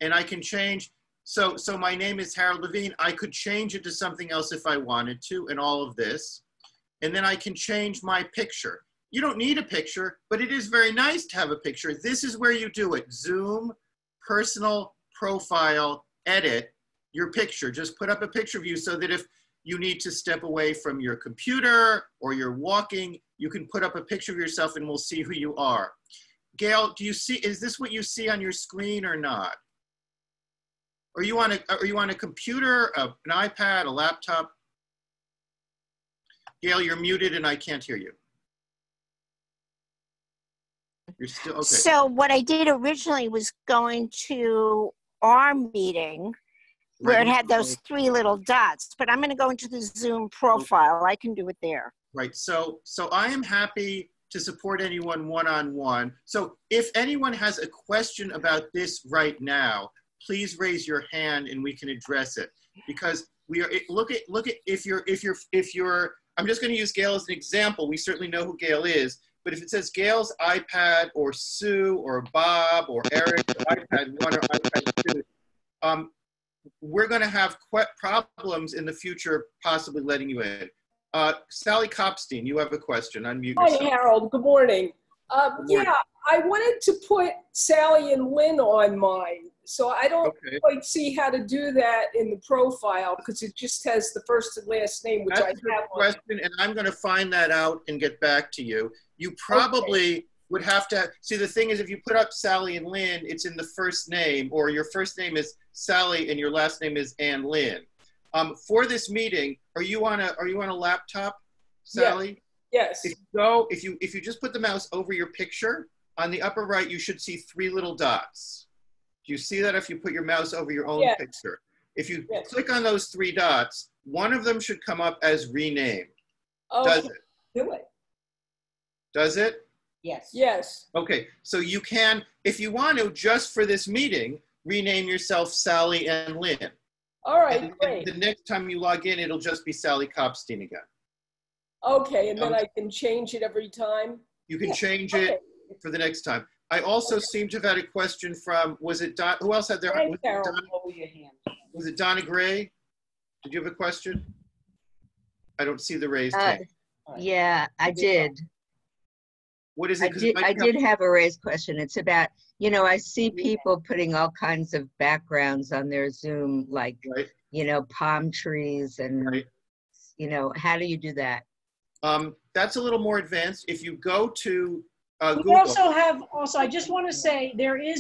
and I can change. So my name is Harold Levine. I could change it to something else if I wanted to, and all of this. And then I can change my picture. You don't need a picture, but it is very nice to have a picture. This is where you do it. Zoom, personal profile, edit your picture. Just put up a picture of you so that if you need to step away from your computer or you're walking, you can put up a picture of yourself and we'll see who you are. Gail, do you see, is this what you see on your screen or not? Are you on a computer, an iPad, a laptop? Gail, you're muted and I can't hear you. You're still, okay. So what I did originally was going to our meeting where it had those 3 little dots, but I'm going to go into the Zoom profile. I can do it there. Right. So I am happy to support anyone one-on-one. So if anyone has a question about this right now, please raise your hand and we can address it, because we are, look at if you're I'm just going to use Gail as an example. We certainly know who Gail is, but if it says Gail's iPad or Sue or Bob or Eric or iPad 1 or iPad 2, we're going to have problems in the future possibly letting you in. Sally Kopstein, you have a question. Unmute yourself. Hi, Harold. Good morning. Good morning. Yeah, I wanted to put Sally and Lynn on mine. So I don't quite see how to do that in the profile because it just has the first and last name, which That's a good question, and I'm going to find that out and get back to you. You probably would have to, see the thing is if you put up Sally and Lynn, it's in the first name, or your first name is Sally and your last name is Ann Lynn. For this meeting, are you on a laptop, Sally? Yes. If you just put the mouse over your picture, on the upper right you should see 3 little dots. Do you see that if you put your mouse over your own picture? If you click on those 3 dots, one of them should come up as rename. Does it? Do it. Does it? Yes. Yes. Okay, so you can, if you want to, just for this meeting, rename yourself Sally and Lynn. All right, and great. The next time you log in, it'll just be Sally Kopstein again. Okay, and then I can change it every time? You can change it for the next time. I also seem to have had a question from, was it Don, who else had their hand? Was it Donna Gray? Did you have a question? I don't see the raised hand. Yeah, I did. What is it? I did have a raised question. It's about, you know, I see people putting all kinds of backgrounds on their Zoom, like, you know, palm trees and, you know, how do you do that? That's a little more advanced. If you go to we Google. also, I just want to say,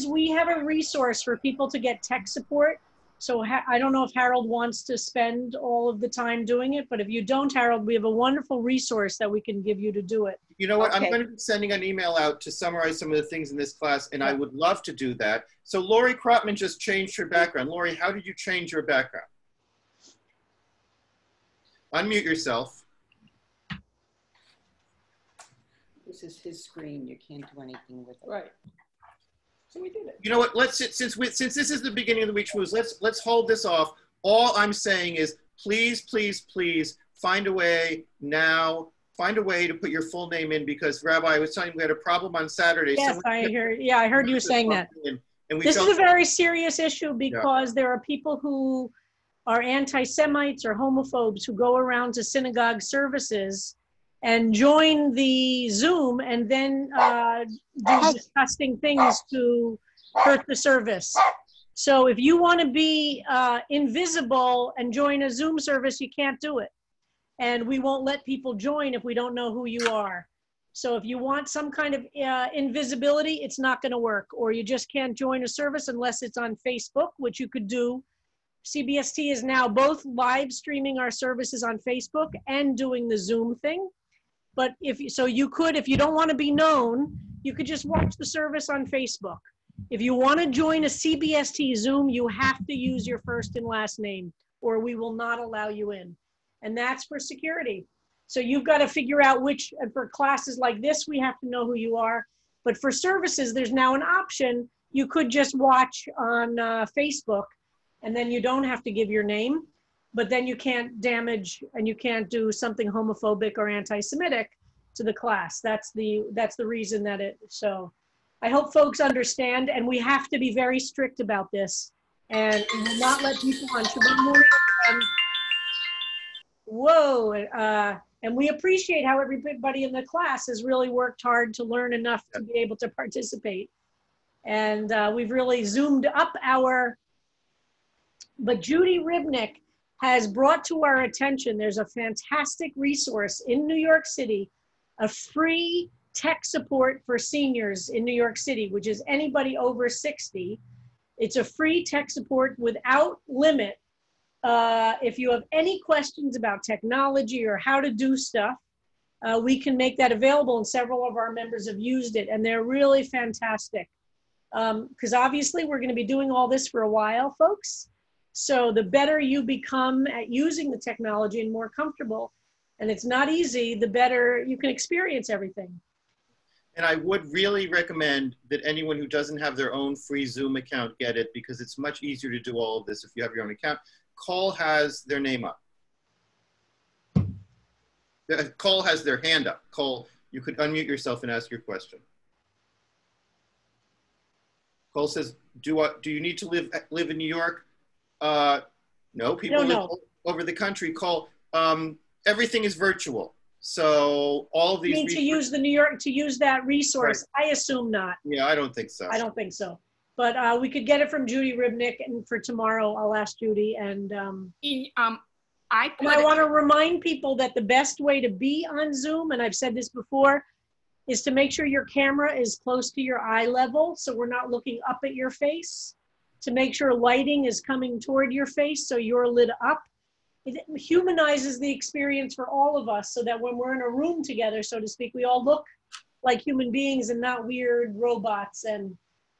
we have a resource for people to get tech support. So I don't know if Harold wants to spend all of the time doing it, but if you don't, Harold, we have a wonderful resource that we can give you to do it. You know what, I'm going to be sending an email out to summarize some of the things in this class, and I would love to do that. So Lori Kropman just changed her background. Lori, how did you change your background? Unmute yourself. This is his screen. You can't do anything with it. Right. So we did it. You know what? Since this is the beginning of the week's moves, let's hold this off. All I'm saying is, please, please, please find a way now. Find a way to put your full name in, because Rabbi, I was telling you we had a problem on Saturday. Yes, I heard you saying that. This is a very serious issue because there are people who are anti-Semites or homophobes who go around to synagogue services and join the Zoom and then do disgusting things to hurt the service. So if you want to be invisible and join a Zoom service, you can't do it. And we won't let people join if we don't know who you are. So if you want some kind of invisibility, it's not going to work. Or you just can't join a service unless it's on Facebook, which you could do. CBST is now both live streaming our services on Facebook and doing the Zoom thing. But if you don't want to be known, you could just watch the service on Facebook. If you want to join a CBST Zoom, you have to use your first and last name, or we will not allow you in. And that's for security. So you've got to figure out which, and for classes like this, we have to know who you are. But for services, there's now an option. you could just watch on Facebook, and then you don't have to give your name, but then you can't damage and you can't do something homophobic or anti-Semitic to the class. That's the reason that so I hope folks understand, and we have to be very strict about this and will not let people on Shabbat morning. And we appreciate how everybody in the class has really worked hard to learn enough to be able to participate. And we've really zoomed up but Judy Ribnick has brought to our attention, there's a fantastic resource in New York City, a free tech support for seniors in New York City, which is anybody over 60. It's a free tech support without limit. If you have any questions about technology or how to do stuff, we can make that available, and several of our members have used it, and they're really fantastic. Because obviously we're going to be doing all this for a while, folks. So the better you become at using the technology and more comfortable, and it's not easy, the better you can experience everything. And I would really recommend that anyone who doesn't have their own free Zoom account get it, because it's much easier to do all of this if you have your own account. Cole has their name up. Cole has their hand up. Cole, you could unmute yourself and ask your question. Cole says, do you need to live in New York? No, people live over the country. Cole, everything is virtual. So all of these— You mean to use that resource? Right. I assume not. Yeah, I don't think so. I don't think so. But we could get it from Judy Ribnick, and for tomorrow I'll ask Judy. And I want to remind people that the best way to be on Zoom, and I've said this before, is to make sure your camera is close to your eye level, so we're not looking up at your face, to make sure lighting is coming toward your face so you're lit up. It humanizes the experience for all of us, so that when we're in a room together, so to speak, we all look like human beings and not weird robots. And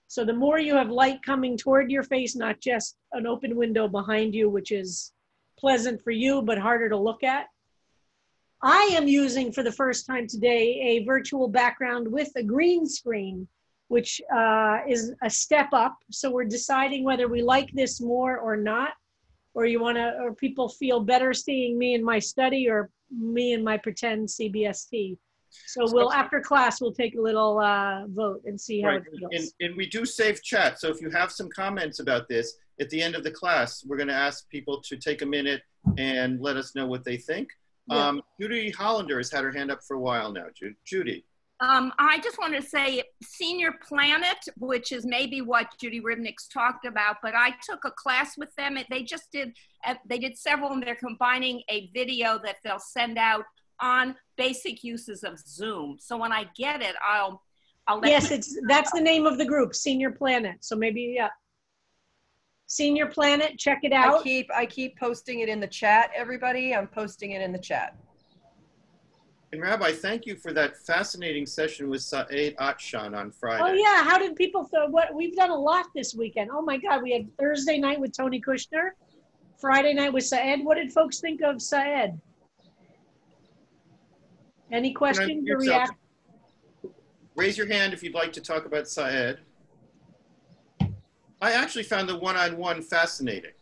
so the more you have light coming toward your face, not just an open window behind you, which is pleasant for you, but harder to look at. I am using for the first time today a virtual background with a green screen, which is a step up. So we're deciding whether we like this more or not, or people feel better seeing me in my study or me in my pretend CBST. So after class, we'll take a little vote and see how it feels. And we do save chat. So if you have some comments about this, at the end of the class, we're going to ask people to take a minute and let us know what they think. Yeah. Judy Hollander has had her hand up for a while now. Judy. I just want to say Senior Planet, which is maybe what Judy Ribnick's talked about, but I took a class with them. They did several, and they're combining a video that they'll send out on basic uses of Zoom. So when I get it, I'll let that's the name of the group, Senior Planet. So maybe, Senior Planet, check it out. I keep posting it in the chat, everybody. I'm posting it in the chat. And Rabbi, thank you for that fascinating session with Saeed Atshan on Friday. Oh yeah, how did people we've done a lot this weekend. Oh my God, we had Thursday night with Tony Kushner, Friday night with Saeed. What did folks think of Saeed? Any questions or react? Raise your hand if you'd like to talk about Saeed. I actually found the one-on-one fascinating.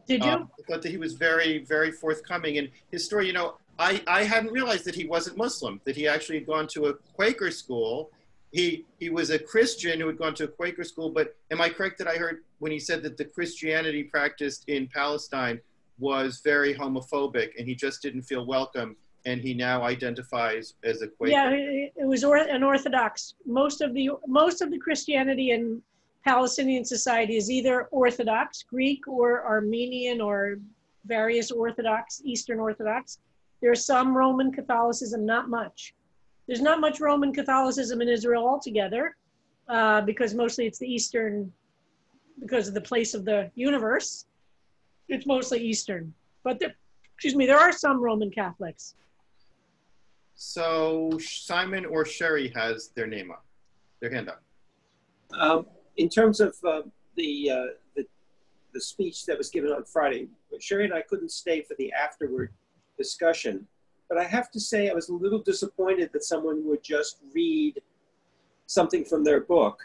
Did you? I thought that he was very, very forthcoming. And his story, I hadn't realized that he wasn't Muslim, that he actually had gone to a Quaker school. He was a Christian who had gone to a Quaker school, but am I correct that I heard when he said that the Christianity practiced in Palestine was very homophobic and he just didn't feel welcome, and he now identifies as a Quaker? Yeah, it was an Orthodox. Most of the Christianity in Palestinian society is either Orthodox, Greek or Armenian or various Orthodox, Eastern Orthodox. There's some Roman Catholicism, not much. There's not much Roman Catholicism in Israel altogether, because mostly it's the Eastern, because of the place of the universe. It's mostly Eastern. But there are some Roman Catholics. So Simon or Sherry has their hand up. In terms of the speech that was given on Friday, Sherry and I couldn't stay for the afterward discussion, but I have to say I was a little disappointed that someone would just read something from their book.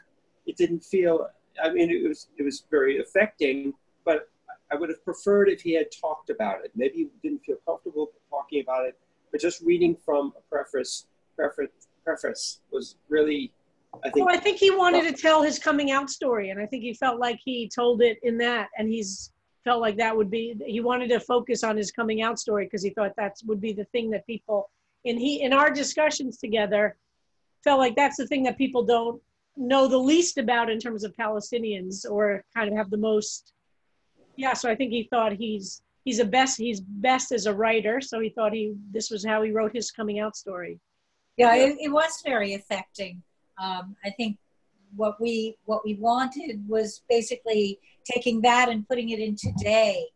It didn't feel I mean, it was very affecting, but I would have preferred if he had talked about it. Maybe he didn't feel comfortable talking about it, but just reading from a preface was really, I think. Well, I think he wanted to tell his coming out story, and I think he felt like he told it in that, and felt like that would be, he wanted to focus on his coming out story because he thought that would be the thing that people, in our discussions together, felt like that's the thing that people don't know the least about in terms of Palestinians, or kind of have the most. Yeah, so I think he thought he's best as a writer, so he thought this was how he wrote his coming out story. Yeah, it was very affecting. I think what we wanted was basically taking that and putting it in today,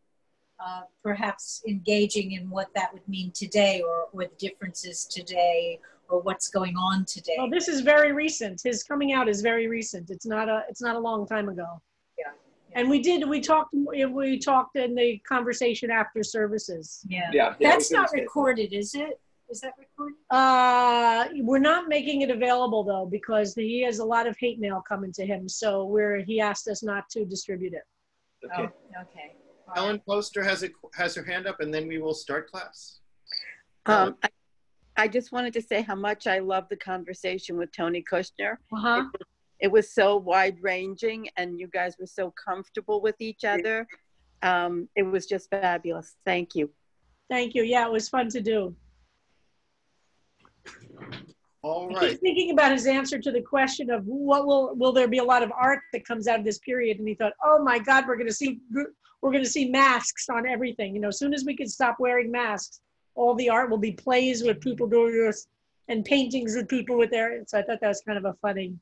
perhaps engaging in what that would mean today, or the differences today, or what's going on today. Well, this is very recent. His coming out is very recent. It's not a long time ago. Yeah. And we talked in the conversation after services. Yeah. That's not recorded, is it? Is that recorded? We're not making it available though, because he has a lot of hate mail coming to him. So he asked us not to distribute it. Okay. Oh, okay. Ellen Poster has her hand up, and then we will start class. I just wanted to say how much I love the conversation with Tony Kushner. Uh-huh. It was so wide-ranging, and you guys were so comfortable with each other. It was just fabulous. Thank you. Thank you. Yeah, it was fun to do. All I right. keep thinking about his answer to the question of what will there be a lot of art that comes out of this period, and he thought, oh my God, we're going to see masks on everything. You know, as soon as we can stop wearing masks, all the art will be plays with people doing this and paintings with people with their. So I thought that was kind of a funny.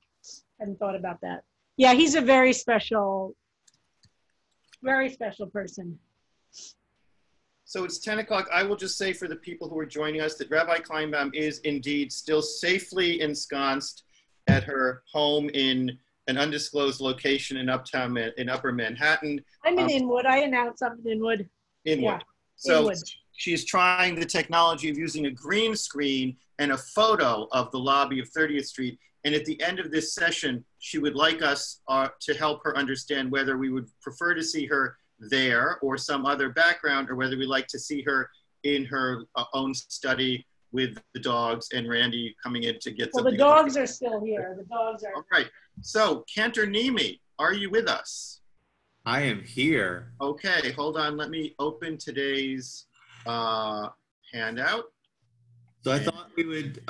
I hadn't thought about that. Yeah, he's a very special person. So it's 10 o'clock. I will just say for the people who are joining us that Rabbi Kleinbaum is indeed still safely ensconced at her home in an undisclosed location in Upper Manhattan. I'm in Inwood. I announced I'm in Inwood. Inwood. Yeah. So Inwood. She's trying the technology of using a green screen and a photo of the lobby of 30th Street. And at the end of this session, she would like us to help her understand whether we would prefer to see her there or some other background, or whether we like to see her in her own study with the dogs and Randy coming in to get something. Well, the dogs are still here. The dogs are. All right. So, Cantor Nimi, are you with us? I am here. Okay, hold on. Let me open today's handout. So I thought we could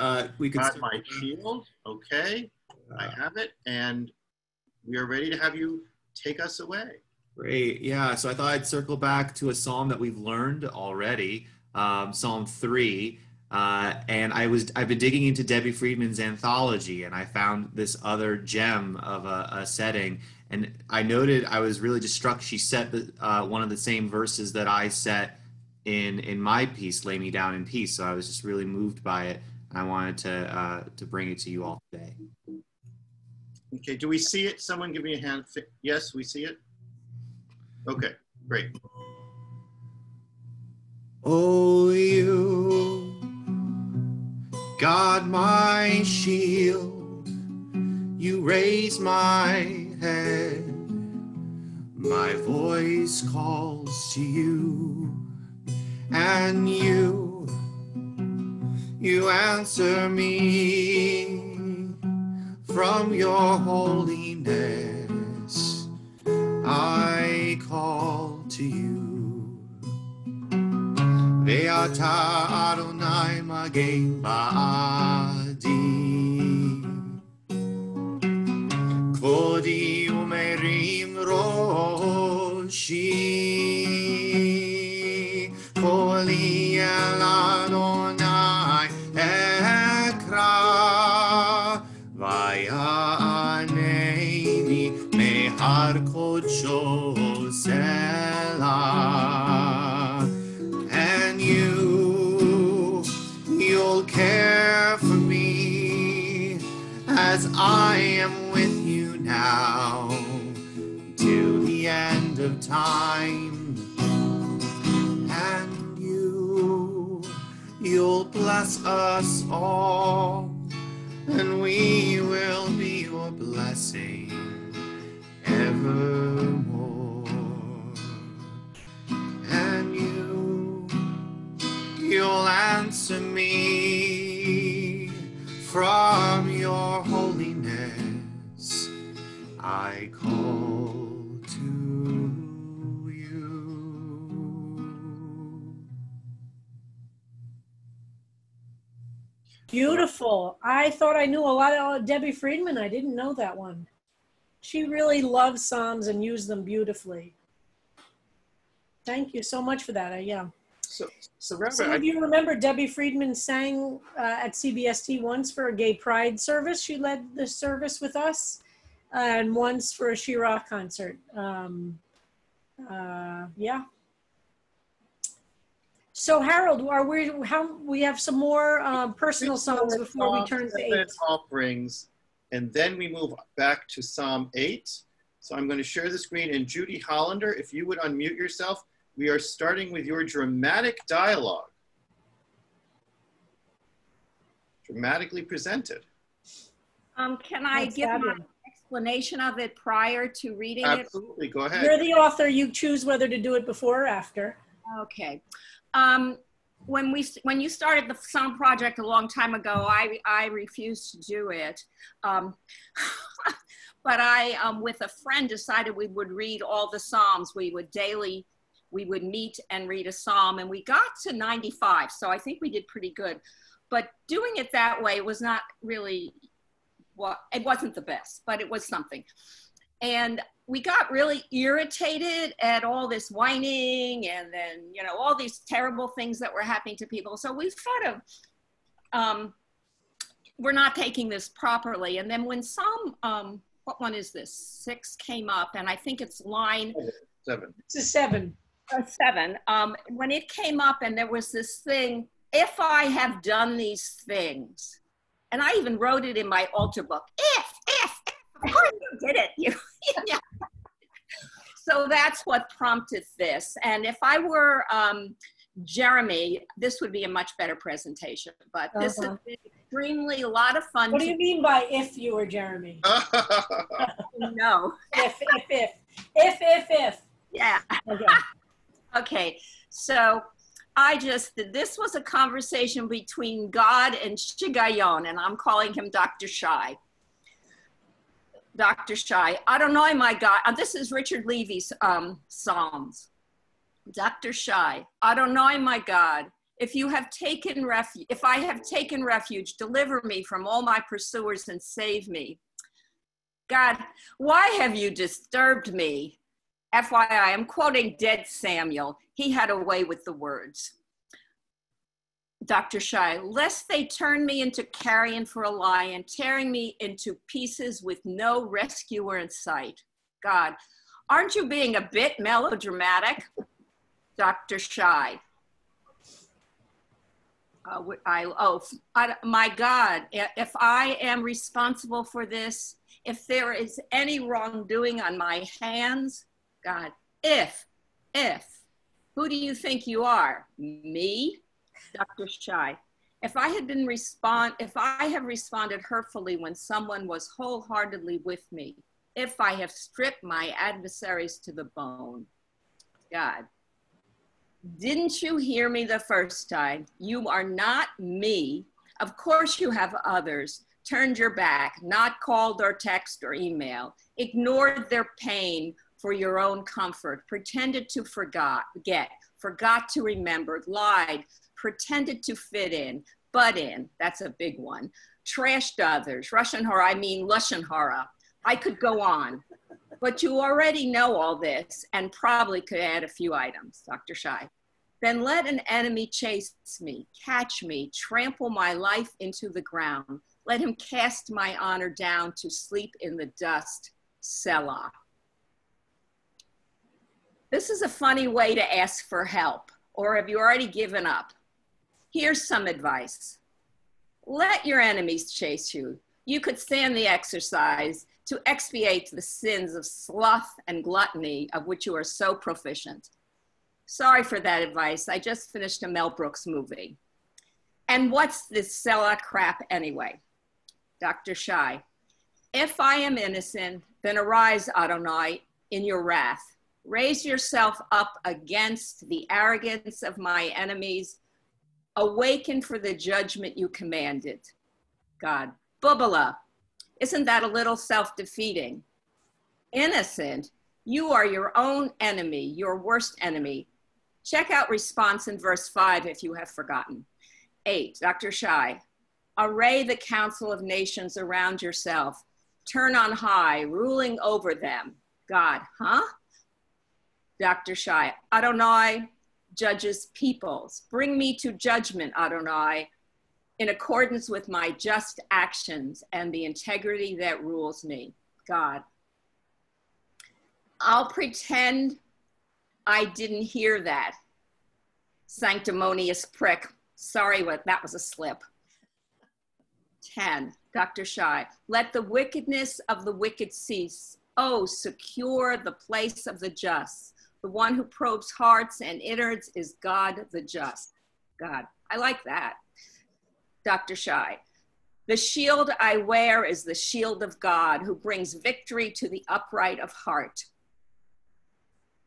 got my shield. Okay, I have it, and we are ready to have you take us away. Great. Yeah. So I thought I'd circle back to a psalm that we've learned already, Psalm 3. And I've been digging into Debbie Friedman's anthology, and I found this other gem of a setting. And I was really just struck. She set one of the same verses that I set in my piece, Lay Me Down in Peace. So I was just really moved by it. And I wanted to bring it to you all today. Okay. Do we see it? Someone give me a hand. Yes, we see it. Okay, great. Oh, you, God, my shield, you raise my head. My voice calls to you, and you answer me from your holiness. I call to you. Ve'ata Adonai Magen Ba'adi. Kvodi umerim roshi. Koli el Adonai ekra. Vaya'aneni mehar kodsho selah. And you'll care for me as I am with you now till the end of time. And you'll bless us all, and we will be your blessing. forevermore. And you'll answer me from your holiness. I call to you. Beautiful. I thought I knew a lot of Debbie Friedman. I didn't know that one. She really loves Psalms and used them beautifully. Thank you so much for that. Yeah. So Rabbi, some of you remember Debbie Friedman sang at CBST once for a gay pride service. She led the service with us, and once for a Shira concert. Yeah. So Harold, we have some more personal songs before we turn to 8. Offerings, and then we move back to Psalm 8. So I'm going to share the screen, and Judy Hollander, if you would unmute yourself, we are starting with your dramatic dialogue. Dramatically presented. Can I give my explanation of it prior to reading it? Absolutely, go ahead. You're the author, you choose whether to do it before or after. Okay. When you started the Psalm Project a long time ago, I refused to do it. But I, with a friend, decided we would read all the Psalms. We would meet and read a Psalm, and we got to 95. So I think we did pretty good. But doing it that way was not really, it wasn't the best, but it was something. And we got really irritated at all this whining and then, you know, all these terrible things that were happening to people. So we sort of, we're not taking this properly. And then when Psalm, what one is this? 6 came up, and I think it's line 7. It's a 7. 7. When it came up and there was this thing, if I have done these things, and I even wrote it in my altar book, if, of course you did it. Yeah. So that's what prompted this. And if I were Jeremy, this would be a much better presentation, but this has been extremely a lot of fun. What do you mean by if you were Jeremy? No. If. Yeah. Okay. Okay. So this was a conversation between God and Shigayon, and I'm calling him Dr. Shai. Dr. Shai, Adonai, my God, this is Richard Levy's Psalms. Dr. Shai, Adonai, my God, if I have taken refuge, deliver me from all my pursuers and save me. God, why have you disturbed me? FYI, I'm quoting Dead Samuel. He had a way with the words. Dr. Shai, lest they turn me into carrion for a lion, tearing me into pieces with no rescuer in sight. God, aren't you being a bit melodramatic? Dr. Shai. My God, if I am responsible for this, if there is any wrongdoing on my hands, God, if, who do you think you are? Me? Dr. Shai, if I have responded hurtfully when someone was wholeheartedly with me, if I have stripped my adversaries to the bone, God, didn't you hear me the first time? You are not me. Of course you have others. Turned your back, not called or text or email, ignored their pain for your own comfort, pretended to forgot to remember, lied, pretended to fit in, butt in, that's a big one, trashed others, Lashon Hara. I could go on, but you already know all this and probably could add a few items, Dr. Shai. Then let an enemy chase me, catch me, trample my life into the ground. Let him cast my honor down to sleep in the dust, Selah. This is a funny way to ask for help, or have you already given up? Here's some advice. Let your enemies chase you. You could stand the exercise to expiate the sins of sloth and gluttony of which you are so proficient. Sorry for that advice. I just finished a Mel Brooks movie. And what's this Selah crap anyway? Dr. Shai, if I am innocent, then arise, Adonai, in your wrath. Raise yourself up against the arrogance of my enemies. Awaken for the judgment you commanded. God. Bubala. Isn't that a little self-defeating? Innocent. You are your own enemy, your worst enemy. Check out response in verse 5 if you have forgotten. 8, Dr. Shai. Array the council of nations around yourself. Turn on high, ruling over them. God, huh? Dr. Shai. Adonai judges peoples. Bring me to judgment, Adonai, in accordance with my just actions and the integrity that rules me. God. I'll pretend I didn't hear that. Sanctimonious prick. Sorry, that was a slip. 10, Dr. Shai. Let the wickedness of the wicked cease. Oh, secure the place of the just. The one who probes hearts and innards is God the just. God, I like that. Dr. Shai. The shield I wear is the shield of God, who brings victory to the upright of heart.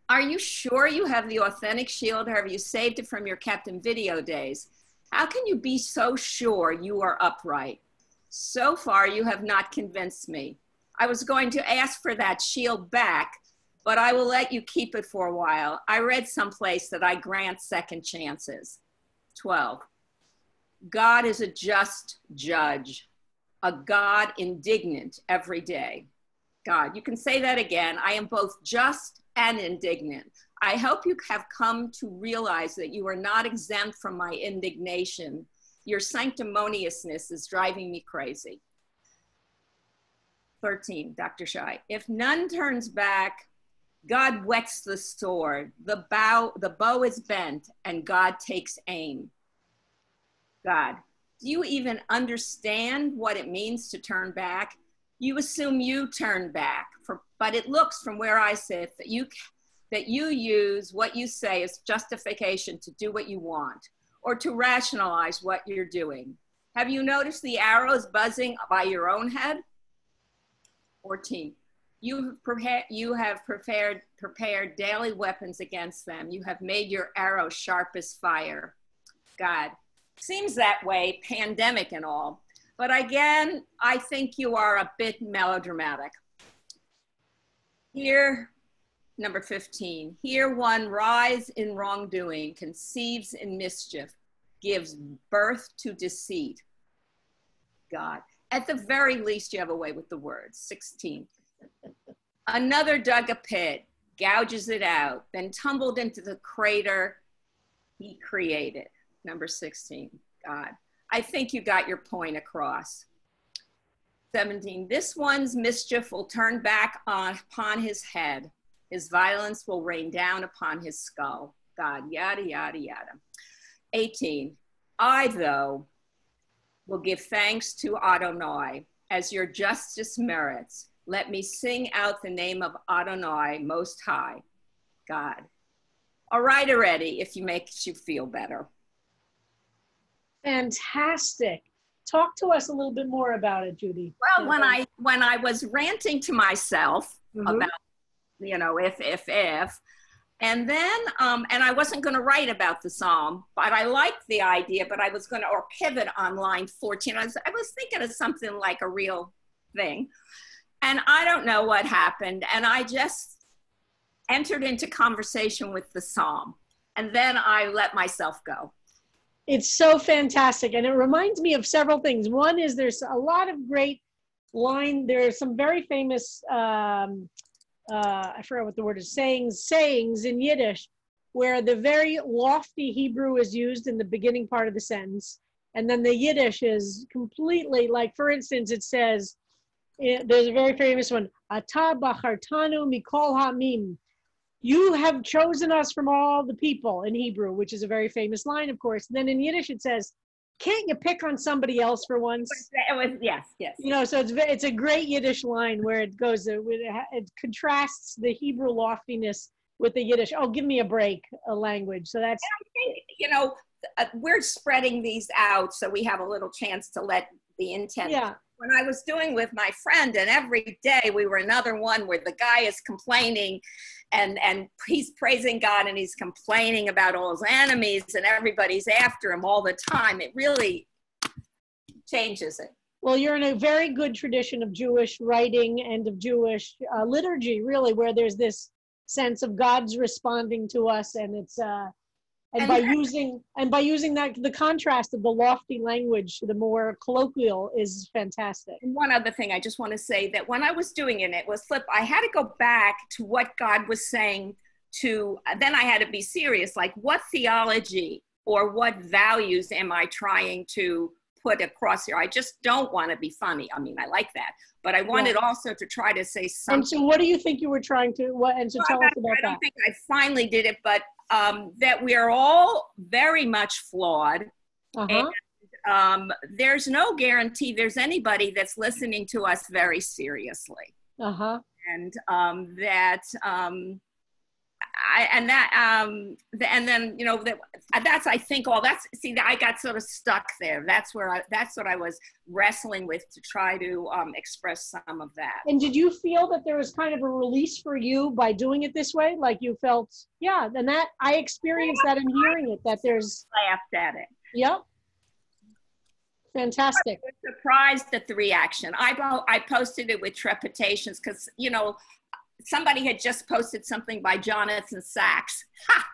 Are you sure you have the authentic shield, or have you saved it from your Captain Video days? How can you be so sure you are upright? So far, you have not convinced me. I was going to ask for that shield back, but I will let you keep it for a while. I read someplace that I grant second chances. 12. God is a just judge, a God indignant every day. God, you can say that again. I am both just and indignant. I hope you have come to realize that you are not exempt from my indignation. Your sanctimoniousness is driving me crazy. 13, Dr. Shai. If none turns back, God whets the sword. The bow is bent, and God takes aim. God, do you even understand what it means to turn back? You assume you turn back, but it looks from where I sit that you use what you say as justification to do what you want, or to rationalize what you're doing. Have you noticed the arrows buzzing by your own head? 14, you have prepared daily weapons against them. You have made your arrows sharp as fire. God, seems that way, pandemic and all. But again, I think you are a bit melodramatic. Here, number 15, here one rise in wrongdoing, conceives in mischief, gives birth to deceit. God, at the very least, you have a way with the words. 16, another dug a pit, gouges it out, then tumbled into the crater he created. Number 16, God. I think you got your point across. 17, this one's mischief will turn back upon his head. His violence will rain down upon his skull. God, yada, yada, yada. 18, I, though, will give thanks to Adonai as your justice merits. Let me sing out the name of Adonai Most High. God. All right already, if you makes you feel better. Fantastic. Talk to us a little bit more about it, Judy. Well, when I was ranting to myself about, you know, if, and then, and I wasn't going to write about the Psalm, but I liked the idea, but I was going to, or pivot on line 14. I was thinking of something like a real thing. And I don't know what happened. And I just entered into conversation with the Psalm. And then I let myself go. It's so fantastic. And it reminds me of several things. One is there's a lot of great there are some very famous, I forgot what the word is, sayings in Yiddish, where the very lofty Hebrew is used in the beginning part of the sentence. And then the Yiddish is completely, like, for instance, it says, there's a very famous one, Ata bachartanu mikol ha'amim. You have chosen us from all the people, in Hebrew, which is a very famous line, of course. And then in Yiddish it says, can't you pick on somebody else for once? Yes. You know, so it's a great Yiddish line where it goes, it contrasts the Hebrew loftiness with the Yiddish, oh, give me a break, a language. So that's, you know, we're spreading these out so we have a little chance to let the intent when I was doing with my friend, and every day we were another one where the guy is complaining and he's praising God and he's complaining about all his enemies and everybody's after him all the time. It really changes it. Well, you're in a very good tradition of Jewish writing and of Jewish liturgy, really, where there's this sense of God's responding to us, and it's by using that, the contrast of the lofty language to the more colloquial is fantastic. And one other thing I just want to say, that when I was doing it, it was I had to go back to what God was saying then I had to be serious, like what theology or what values am I trying to put across here? I just don't want to be funny. I mean, I like that, but I wanted also to try to say something. And so what do you think you were trying to, tell us about that? I don't think I finally did it, but that we are all very much flawed. And there's no guarantee there's anybody that's listening to us very seriously. And then, you know, that's, I think I got sort of stuck there. That's what I was wrestling with to try to express some of that. And did you feel that there was kind of a release for you by doing it this way? Like you felt, yeah, and that I experienced that in hearing it, that there's. Laughed at it. Yep. Fantastic. I was surprised at the reaction. I posted it with trepidatious because, you know, somebody had just posted something by Jonathan Sachs.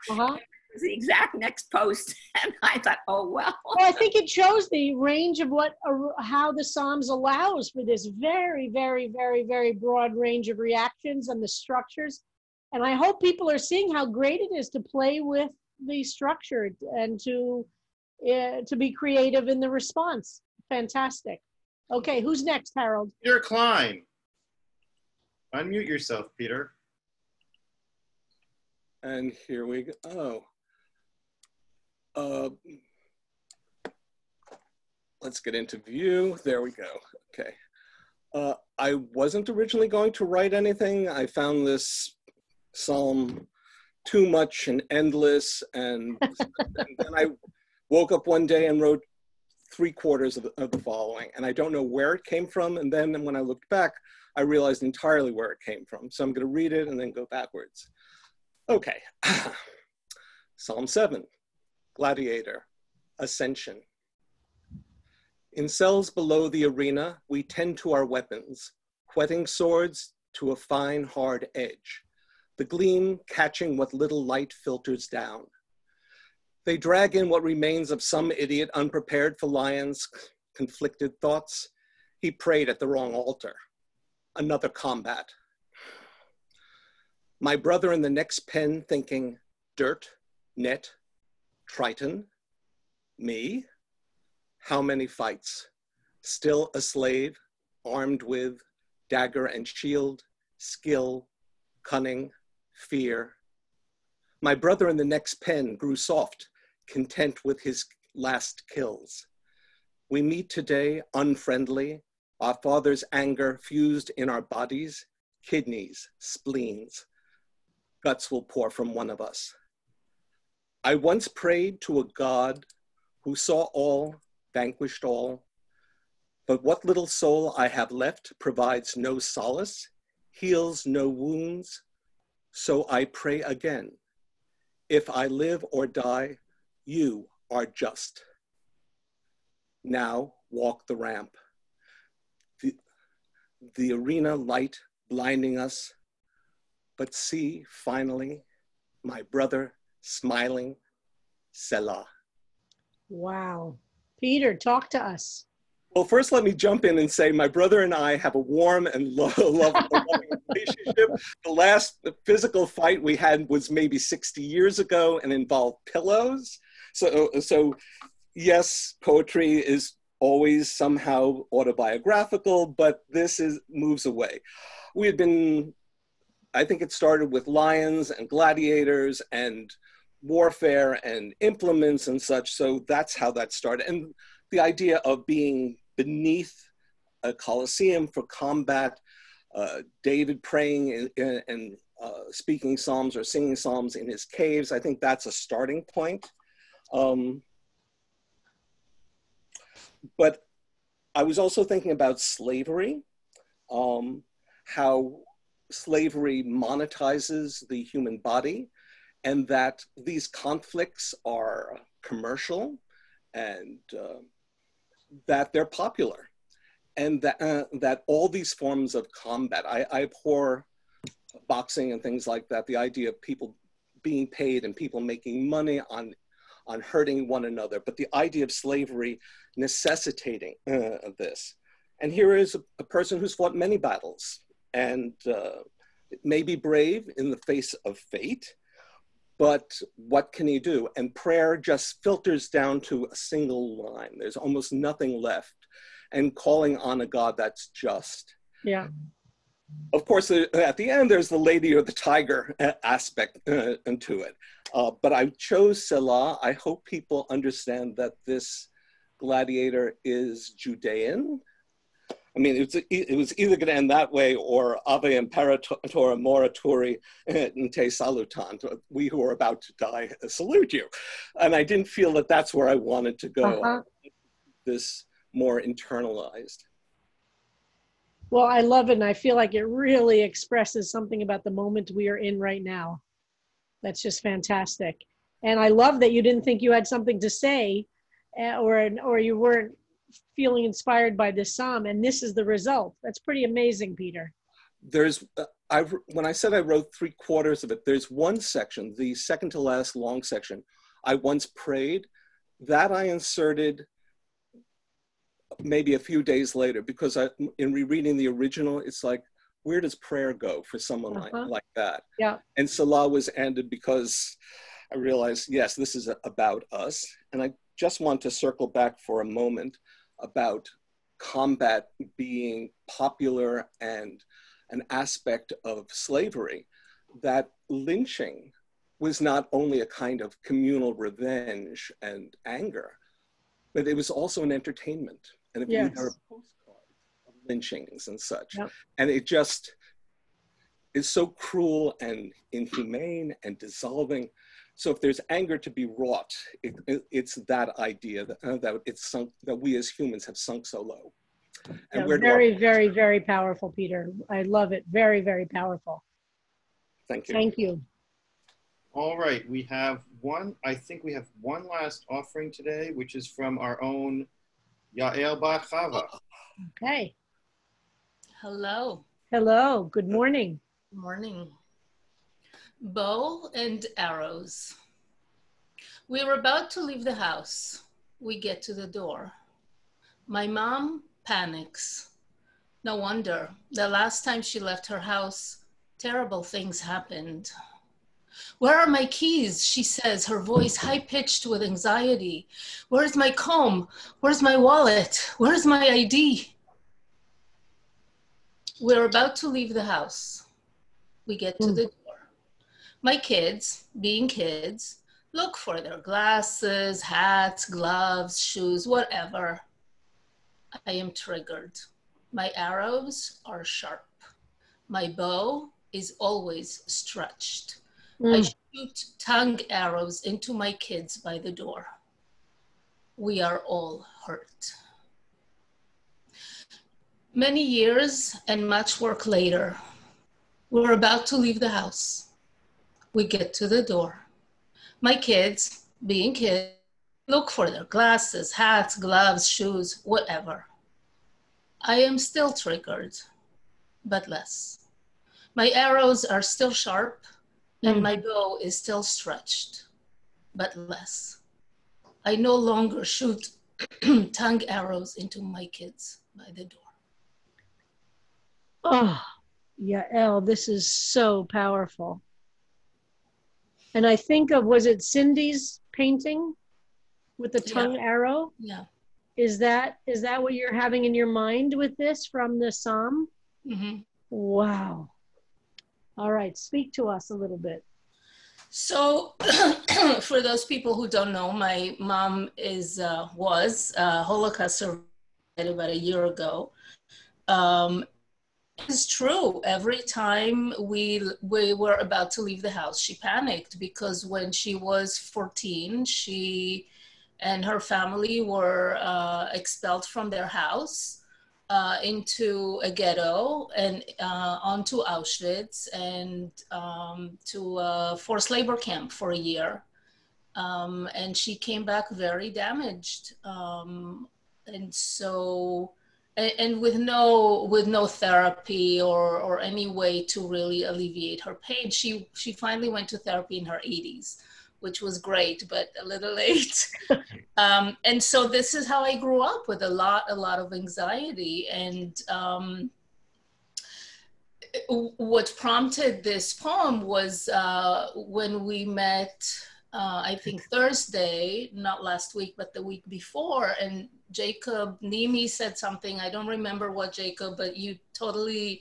It was the exact next post, and I thought, oh well. Well, I think it shows the range of how the Psalms allows for this very, very, very, very broad range of reactions and the structures. And I hope people are seeing how great it is to play with the structure and to be creative in the response. Fantastic. Okay, who's next, Harold? Peter Klein. Unmute yourself, Peter. And here we go. Let's get into view. There we go. Okay. I wasn't originally going to write anything. I found this psalm too much and endless, and then I woke up one day and wrote 3/4 of the following, and I don't know where it came from. And then when I looked back, I realized entirely where it came from. So I'm going to read it and then go backwards. Okay. Psalm 7, Gladiator, Ascension. In cells below the arena, we tend to our weapons, whetting swords to a fine, hard edge, the gleam catching what little light filters down. They drag in what remains of some idiot unprepared for lions' conflicted thoughts. He prayed at the wrong altar. Another combat. My brother in the next pen thinking, dirt, net, Triton, me? How many fights? Still a slave, armed with dagger and shield, skill, cunning, fear. My brother in the next pen grew soft, content with his last kills. We meet today unfriendly, our father's anger fused in our bodies, kidneys, spleens. Guts will pour from one of us. I once prayed to a God who saw all, vanquished all, but what little soul I have left provides no solace, heals no wounds, so I pray again. If I live or die, you are just. Now walk the ramp. The arena light blinding us, but see, finally, my brother smiling, Selah. Wow. Peter, talk to us. Well, first let me jump in and say my brother and I have a warm and loving relationship. The last physical fight we had was maybe 60 years ago and involved pillows. So yes, poetry is always somehow autobiographical, but this moves away. We had been, I think it started with lions and gladiators and warfare and implements and such, so that's how that started. And the idea of being beneath a Colosseum for combat, David praying and speaking psalms or singing psalms in his caves, I think that's a starting point. But I was also thinking about slavery, how slavery monetizes the human body, and that these conflicts are commercial, and that they're popular, and that all these forms of combat, I abhor boxing and things like that, the idea of people being paid and people making money on hurting one another, but the idea of slavery necessitating this. And here is a person who's fought many battles, and it may be brave in the face of fate, but what can he do? And prayer just filters down to a single line. There's almost nothing left, and calling on a God that's just. Yeah. Of course, at the end, there's the lady or the tiger aspect into it. But I chose Selah. I hope people understand that this gladiator is Judean. I mean, it was either going to end that way or Ave Imperator Moratori Te Salutant. We who are about to die salute you. And I didn't feel that that's where I wanted to go. This more internalized. Well, I love it, and I feel like it really expresses something about the moment we are in right now. That's just fantastic. And I love that you didn't think you had something to say, or you weren't feeling inspired by this psalm, and this is the result. That's pretty amazing, Peter. There's, when I said I wrote 3/4 of it, there's one section, the second to last long section, I once prayed, that I inserted maybe a few days later, because in rereading the original, it's like, where does prayer go for someone like that? Yeah. And Salah was ended because I realized, yes, this is about us. And I just want to circle back for a moment about combat being popular and an aspect of slavery, that lynching was not only a kind of communal revenge and anger, but it was also an entertainment. And if you read our postcards of lynchings and such, and it just is so cruel and inhumane and dissolving. So if there's anger to be wrought, it's that idea that it's sunk, that we as humans have sunk so low. And very, very, very powerful, Peter. I love it. Very, very powerful. Thank you. Thank you. All right, we have one, I think we have one last offering today, which is from our own Yael Bar Chava. Okay. Hello. Hello. Good morning. Good morning. Bow and arrows. We were about to leave the house. We get to the door. My mom panics. No wonder. The last time she left her house, terrible things happened. Where are my keys? She says, her voice high-pitched with anxiety. Where's my comb? Where's my wallet? Where's my ID? We're about to leave the house. We get to the door. My kids, being kids, look for their glasses, hats, gloves, shoes, whatever. I am triggered. My arrows are sharp. My bow is always stretched. I shoot tongue arrows into my kids by the door. We are all hurt. Many years and much work later, we're about to leave the house. We get to the door. My kids, being kids, look for their glasses, hats, gloves, shoes, whatever. I am still triggered, but less. My arrows are still sharp, and my bow is still stretched, but less. I no longer shoot tongue arrows into my kids by the door. Oh, Yael, this is so powerful. And I think of, was it Cindy's painting with the tongue arrow? Yeah. Is that what you're having in your mind with this from the Psalm? Mm-hmm. Wow. All right, speak to us a little bit. So for those people who don't know, my mom was a Holocaust survivor about a year ago. It's true. Every time we were about to leave the house, she panicked because when she was 14, she and her family were expelled from their house into a ghetto and onto Auschwitz and to a forced labor camp for a year. And she came back very damaged. And so, and with no therapy or any way to really alleviate her pain. She finally went to therapy in her 80s, which was great, but a little late. And so this is how I grew up, with a lot of anxiety. And what prompted this poem was when we met, I think Thursday, not last week, but the week before, and Jacob Nimi said something, I don't remember what, Jacob, but you totally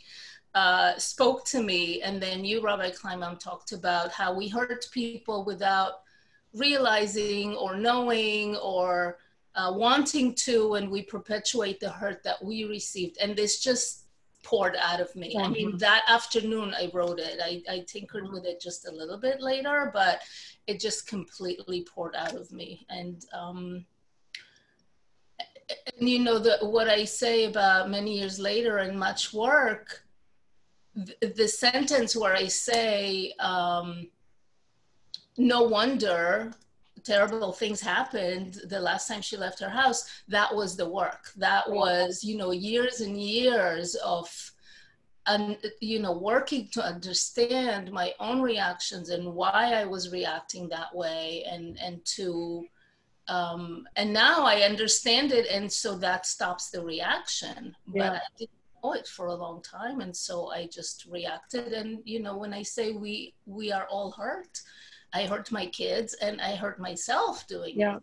spoke to me. And then you, Rabbi Kleinbaum, talked about how we hurt people without realizing or knowing or wanting to, and we perpetuate the hurt that we received. And this just poured out of me. I mean, that afternoon I wrote it. I tinkered with it just a little bit later, but it just completely poured out of me. And you know, what I say about many years later and much work, the sentence where I say, no wonder terrible things happened the last time she left her house, that was the work. That was, you know, years and years of, you know, working to understand my own reactions and why I was reacting that way, and to, and now I understand it, and so that stops the reaction. But I didn't know it for a long time, and so I just reacted. And you know, when I say we are all hurt, I hurt my kids and I hurt myself doing it.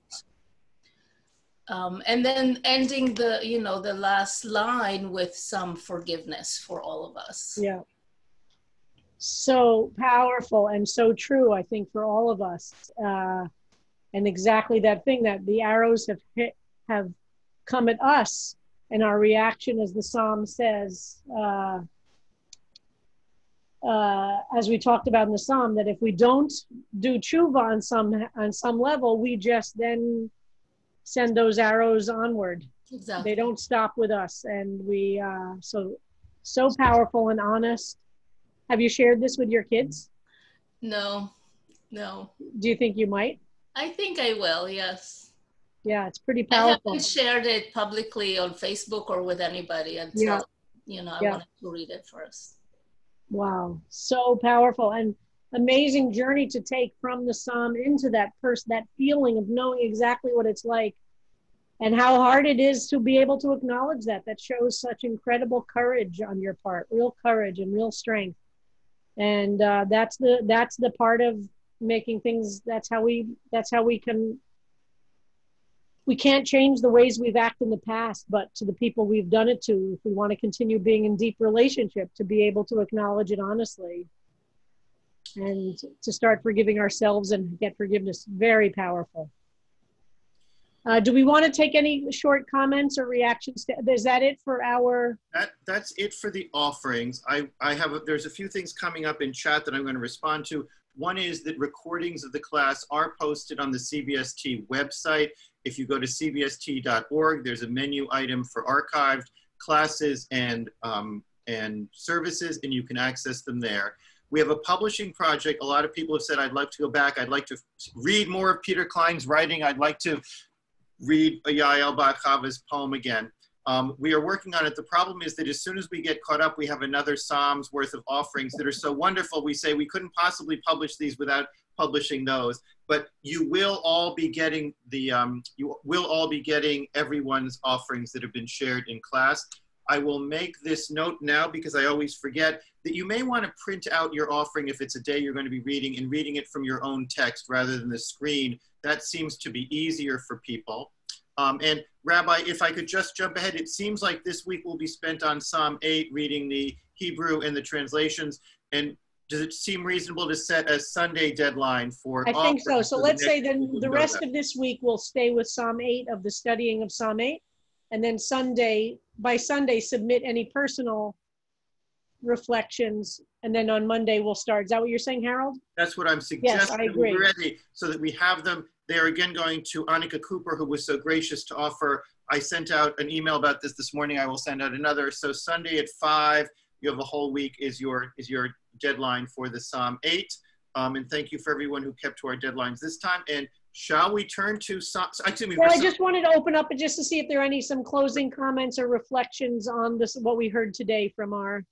And then ending the, you know, the last line with some forgiveness for all of us. Yeah. So powerful and so true, I think, for all of us. And exactly that thing, that the arrows have come at us, and our reaction, as the Psalm says, as we talked about in the Psalm, that if we don't do tshuva on some level, we just then send those arrows onward. Exactly. They don't stop with us. And we, so powerful and honest. Have you shared this with your kids? No. Do you think you might? I think I will, yes. Yeah, it's pretty powerful. I haven't shared it publicly on Facebook or with anybody until, you know, I wanted to read it first. Wow, so powerful and amazing journey to take from the Psalm into that that feeling of knowing exactly what it's like, and how hard it is to be able to acknowledge that. That shows such incredible courage on your part, real courage and real strength. And that's the part of making things. That's how we can. We can't change the ways we've acted in the past, but to the people we've done it to, if we want to continue being in deep relationship, to be able to acknowledge it honestly and to start forgiving ourselves and get forgiveness. Very powerful. Do we want to take any short comments or reactions? Is that it for our? That's it for the offerings. There's a few things coming up in chat that I'm going to respond to. One is that recordings of the class are posted on the CBST website. If you go to cbst.org, there's a menu item for archived classes and services, and you can access them there. We have a publishing project. A lot of people have said, I'd like to go back. I'd like to read more of Peter Klein's writing. I'd like to read Yael Bat Chava's poem again. We are working on it. The problem is that as soon as we get caught up, we have another Psalm's worth of offerings that are so wonderful. We say we couldn't possibly publish these without publishing those. But you will all be getting everyone's offerings that have been shared in class. I will make this note now, because I always forget, that you may want to print out your offering if it's a day you're going to be reading, and reading it from your own text rather than the screen. That seems to be easier for people. And Rabbi, if I could just jump ahead, it seems like this week will be spent on Psalm 8, reading the Hebrew and the translations. And does it seem reasonable to set a Sunday deadline for? I think so. So let's say then the rest of this week we'll stay with Psalm 8, of the studying of Psalm 8. And then by Sunday, submit any personal reflections, and then on Monday we'll start. Is that what you're saying, Harold? That's what I'm suggesting. Yes, I agree. Already, so that we have them. They are again going to Annika Cooper, who was so gracious to offer. I sent out an email about this morning. I will send out another. So Sunday at 5, you have a whole week is your deadline for the Psalm 8. And thank you for everyone who kept to our deadlines this time. And shall we turn to Psalm? Well, I just wanted to open up just to see if there are some closing comments or reflections on this, what we heard today from our.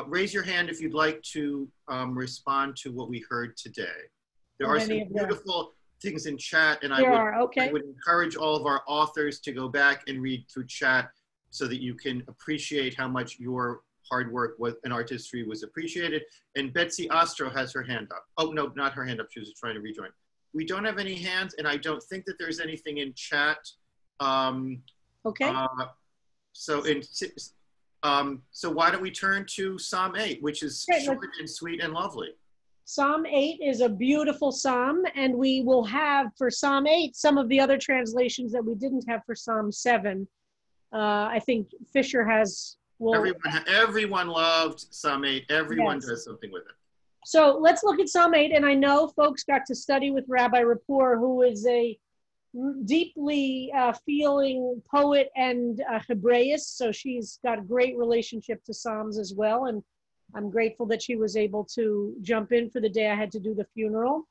Raise your hand if you'd like to respond to what we heard today. There are some beautiful things in chat, and I would encourage all of our authors to go back and read through chat so that you can appreciate how much your hard work in art history was appreciated. And Betsy Ostro has her hand up. Oh, no, not her hand up. She was trying to rejoin. We don't have any hands, and I don't think that there's anything in chat. So why don't we turn to Psalm 8, which is short and sweet and lovely. Psalm 8 is a beautiful psalm, and we will have for Psalm 8 some of the other translations that we didn't have for Psalm 7. I think Fisher has. Well, everyone loved Psalm 8. Everyone does something with it. So let's look at Psalm 8, and I know folks got to study with Rabbi Rapport, who is a deeply feeling poet and Hebraist, so she's got a great relationship to Psalms as well, and I'm grateful that she was able to jump in for the day I had to do the funeral.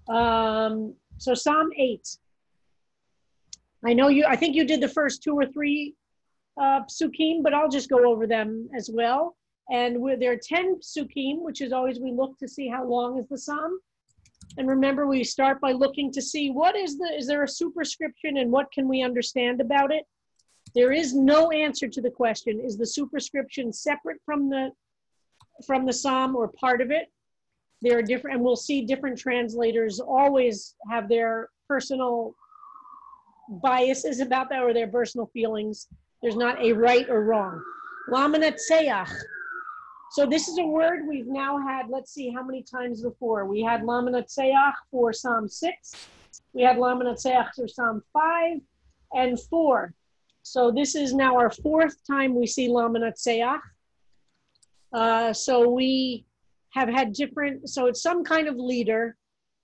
So Psalm 8. I think you did the first 2 or 3 psukim, but I'll just go over them as well. And there are 10 psukim, which is always we look to see how long is the psalm. And remember, we start by looking to see is there a superscription and what can we understand about it? There is no answer to the question, is the superscription separate from the psalm or part of it? There are different, and we'll see different translators always have their personal biases about that or their personal feelings. There's not a right or wrong. Lamanatseach. So this is a word we've now had, let's see how many times before. We had Lamanatseach for Psalm 6. We had Lamanatseach for Psalm 5 and 4. So this is now our 4th time we see Lamanatseach. So we have had different, so it's some kind of leader,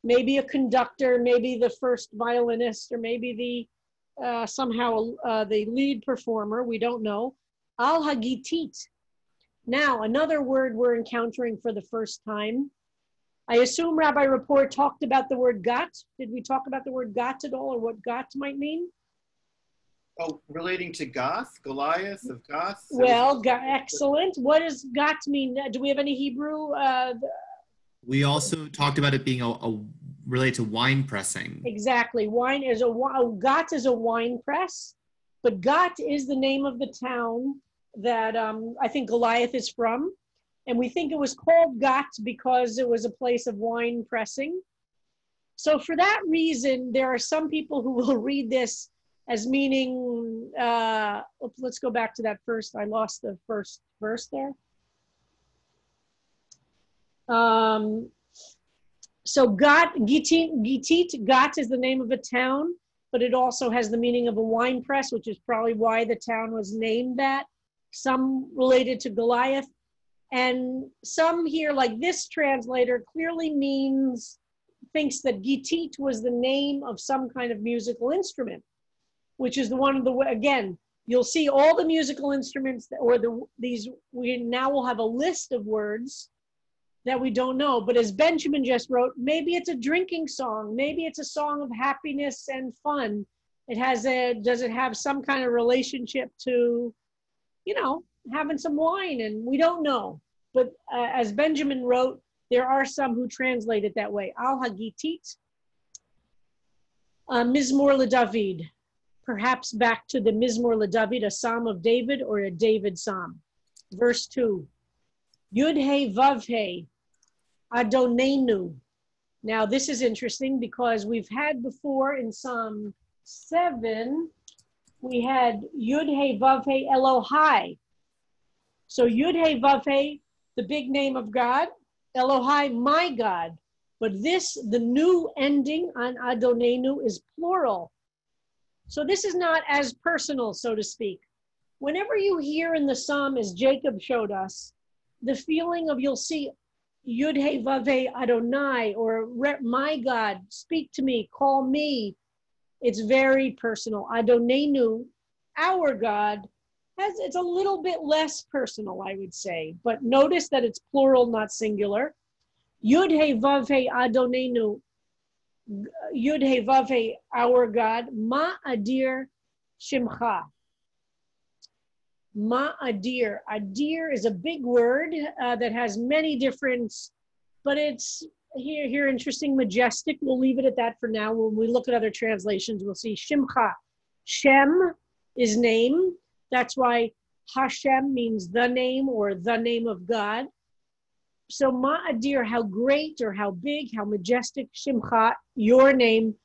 maybe a conductor, maybe the first violinist, or maybe somehow the lead performer, we don't know. Al-Hagitit. Now, another word we're encountering for the first time. I assume Rabbi Rapport talked about the word gat. Did we talk about the word gat at all, or what gat might mean? Oh, relating to Goth, Goliath of Goth? Well, excellent. What does gat mean? Do we have any Hebrew? We also talked about it being related to wine pressing. Exactly. Gat is a wine press, but Gat is the name of the town that I think Goliath is from. And we think it was called Gat because it was a place of wine pressing. So for that reason, there are some people who will read this as meaning, let's go back to that first, I lost the first verse there. So Gat, Gitit, Gat is the name of a town, but it also has the meaning of a wine press, which is probably why the town was named that. Some related to Goliath. And some here, like this translator, clearly thinks that Gitit was the name of some kind of musical instrument, which is again, you'll see all the musical instruments, we now will have a list of words that we don't know. But as Benjamin just wrote, maybe it's a drinking song. Maybe it's a song of happiness and fun. Does it have some kind of relationship to, having some wine? And we don't know. But as Benjamin wrote, there are some who translate it that way. Al-Hagitit, Mizmor LeDavid. Perhaps back to the Mizmor LeDavid, a psalm of David or a David psalm. Verse 2. Yud-He Vav-He, Adonenu. Now this is interesting because we've had before in Psalm 7, we had Yud-He Vav-He Elohai. So Yud-He Vav-He, the big name of God, Elohai, my God. But the new ending on Adonenu is plural. So this is not as personal, so to speak. Whenever you hear in the psalm, as Jacob showed us, the feeling of, you'll see Yud He Vav He Adonai, or my God, speak to me, call me. It's very personal. Adonenu, our God, it's a little bit less personal, I would say. But notice that it's plural, not singular. Yud He Vav He Adonenu, Yud He Vav He, our God. Ma Adir Shimcha. Ma Adir. Adir is a big word that has many different, but it's here interesting, majestic. We'll leave it at that for now. When we look at other translations, we'll see Shimcha. Shem is name. That's why Hashem means the name or the name of God. So Ma'adir, how great or how big, how majestic, Shimcha, your name,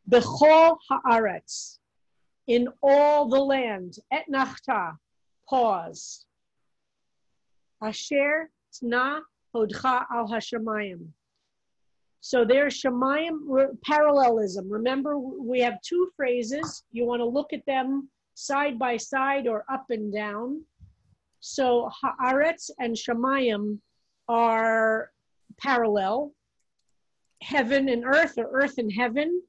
Bechol Haaretz, in all the land, Et Nachta, pause. Asher Tna Hodcha al Hashamayim. So there's Shamayim parallelism. Remember, we have two phrases. You want to look at them side by side or up and down. So Haaretz and Shamayim are parallel. Heaven and earth, or earth and heaven.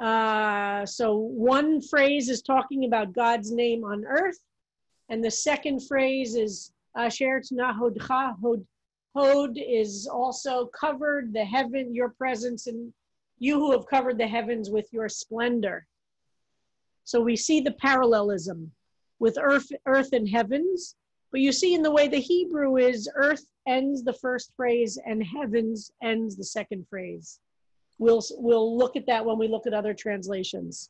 So one phrase is talking about God's name on earth, and the second phrase is Asher Tna Hodcha. Hod is also covered, the heaven, your presence, and you who have covered the heavens with your splendor. So we see the parallelism with earth and heavens, but you see in the way the Hebrew is, earth ends the first phrase and heavens ends the second phrase. We'll look at that when we look at other translations.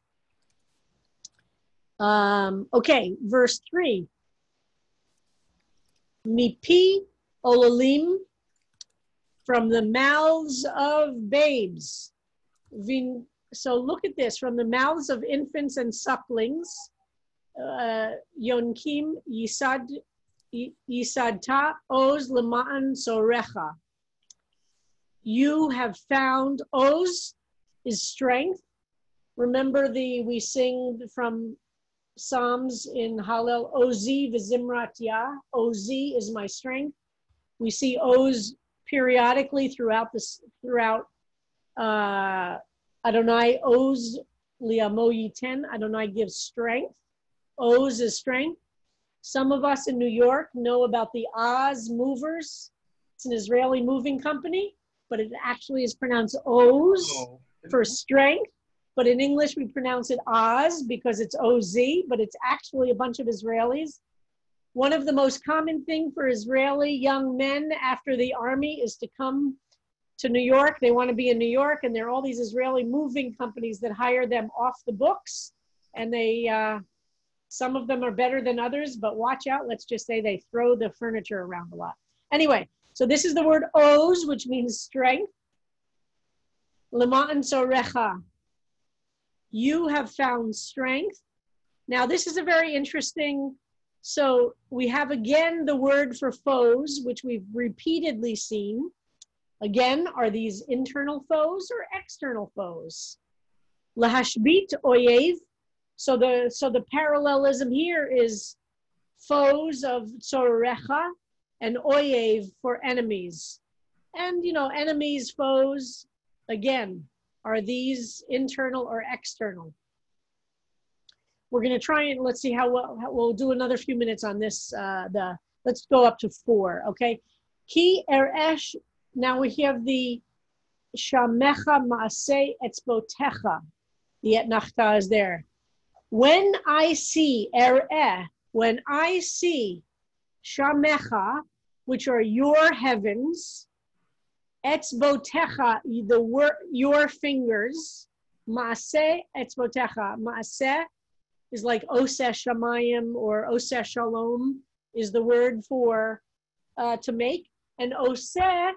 Okay, verse 3. Mipi Olalim, from the mouths of babes. So look at this, from the mouths of infants and sucklings. Yonkim Yisadta Oz Lema'an Sorecha. You have found, Oz is strength. Remember we sing from Psalms in Hallel, Ozi v'zimrat yah. Ozi is my strength. We see Oz periodically throughout Adonai Oz liamo yiten. Adonai gives strength. Oz is strength. Some of us in New York know about the Oz Movers. It's an Israeli moving company, but it actually is pronounced Oz for strength. But in English, we pronounce it Oz because it's O-Z, but it's actually a bunch of Israelis. One of the most common thing for Israeli young men after the army is to come to New York. They want to be in New York, and there are all these Israeli moving companies that hire them off the books. And some of them are better than others, but watch out. Let's just say they throw the furniture around a lot. Anyway, so this is the word Oz, which means strength. Lema'an Sorecha. You have found strength. Now, this is a very interesting, so we have again the word for foes, which we've repeatedly seen. Again, are these internal foes or external foes? Lahashbit oyev. So the parallelism here is foes of tzorecha and oyev for enemies. And, enemies, foes, again, are these internal or external? We're going to try and let's see how we'll do another few minutes on this. Let's go up to 4, okay? Ki eresh, now we have the shamecha maaseh etzbotecha. The etnachta is there. When I see ereh, when I see shamecha, which are your heavens, etzbotecha, your fingers, maaseh etzbotecha. Maaseh is like oseh shamayim or oseh shalom is the word for to make. And oseh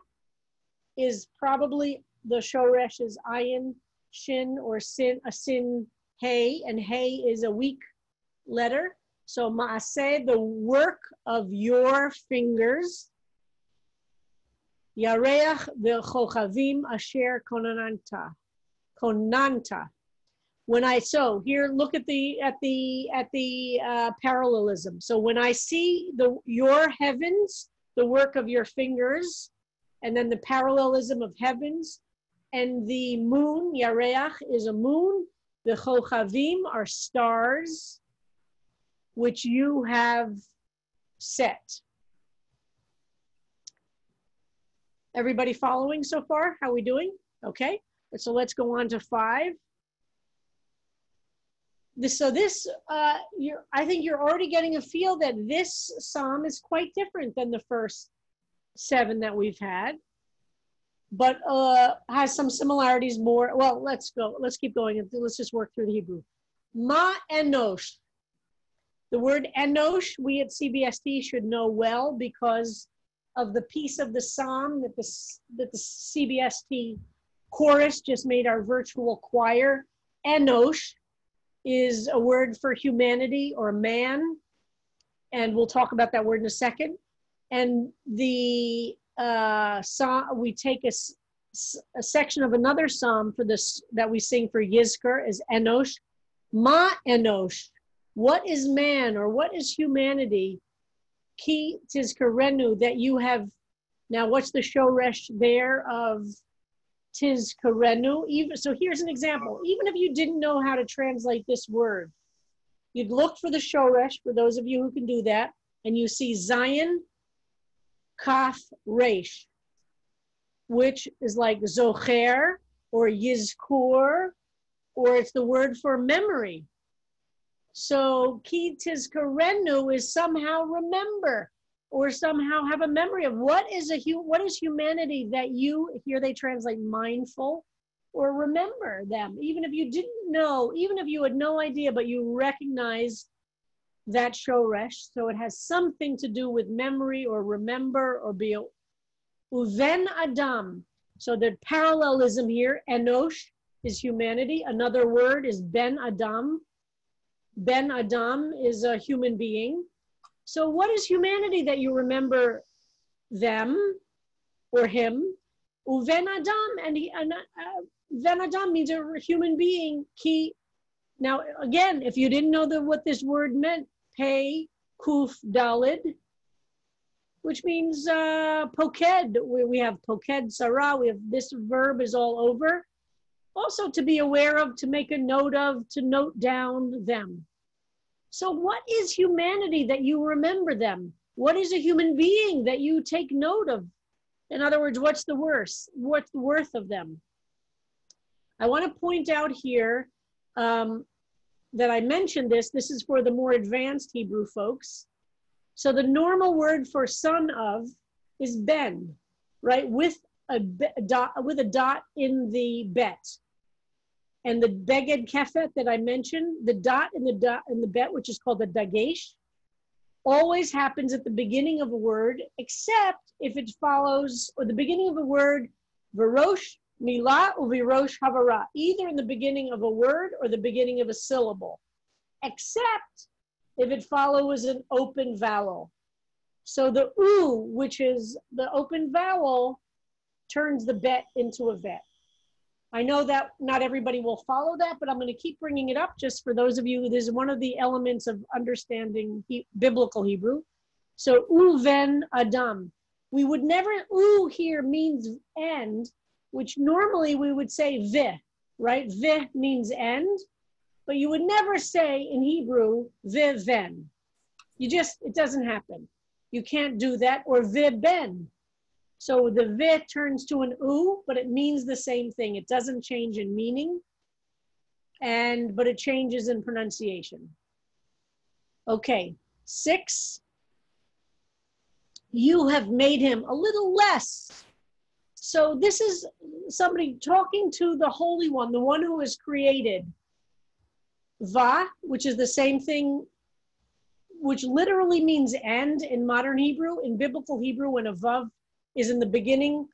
is probably the shoresh is ayin, shin, or sin, a sin, hey, and hey is a weak letter. So maaseh, the work of your fingers. Yareach v'chochavim asher konanta. So here, look at the parallelism. So when I see your heavens, the work of your fingers, and then the parallelism of heavens. And the moon, Yareach, is a moon. The Chochavim are stars, which you have set. Everybody following so far? How are we doing? Okay, so let's go on to 5. I think you're already getting a feel that this psalm is quite different than the first 7 that we've had, but has some similarities more. Well, let's keep going. Let's just work through the Hebrew. Ma enosh. The word enosh, we at CBST should know well because of the piece of the psalm that the CBST chorus just made our virtual choir. Enosh is a word for humanity or man, and we'll talk about that word in a second. And the psalm, we take a section of another psalm for this that we sing for Yizkor is Enosh. Ma Enosh. What is man or what is humanity? Ki tizkarenu, that you have. Now, what's the shoresh there of tizkarenu? Even so, here's an example. Even if you didn't know how to translate this word, you'd look for the shoresh, for those of you who can do that, and you see Zion, Kaf, Resh, which is like Zocher or Yizkur, or it's the word for memory. So ki tizkarenu is somehow remember, or somehow have a memory of what is humanity that you, here they translate mindful, or remember them. Even if you didn't know, even if you had no idea, but you recognize that shoresh, so it has something to do with memory or remember or be. Uven Adam, so the parallelism here, Enosh is humanity. Another word is Ben Adam. Ben Adam is a human being. So what is humanity that you remember them or him? Uven Adam, and Ven Adam means a human being. Now again, if you didn't know what this word meant, Pei Kuf Dalid, which means poked. We have poked sarah. We have this verb is all over. Also to be aware of, to make a note of, to note down them. So what is humanity that you remember them? What is a human being that you take note of? In other words, what's the worth of them? I want to point out here that I mentioned this is for the more advanced Hebrew folks. So the normal word for son of is ben, right? With a dot in the bet. And the beged kefet that I mentioned, the dot in the bet, which is called the dagesh, always happens at the beginning of a word, except if it follows, or the beginning of a word, virosh milah or virosh havara, either in the beginning of a word or the beginning of a syllable, except if it follows an open vowel. So the u, which is the open vowel, turns the bet into a vet. I know that not everybody will follow that, but I'm going to keep bringing it up just for those of you. This is one of the elements of understanding biblical Hebrew. So uven adam. We would never, u here means end, which normally we would say ve, right? Ve means end, but you would never say in Hebrew ve ven. It doesn't happen. You can't do that, or ve ben. So the ve turns to an u, but it means the same thing. It doesn't change in meaning, but it changes in pronunciation. Okay, 6. You have made him a little less. So this is somebody talking to the Holy One, the one who is created. Va, which is the same thing, which literally means end in modern Hebrew. In biblical Hebrew, when a vav is in the beginning,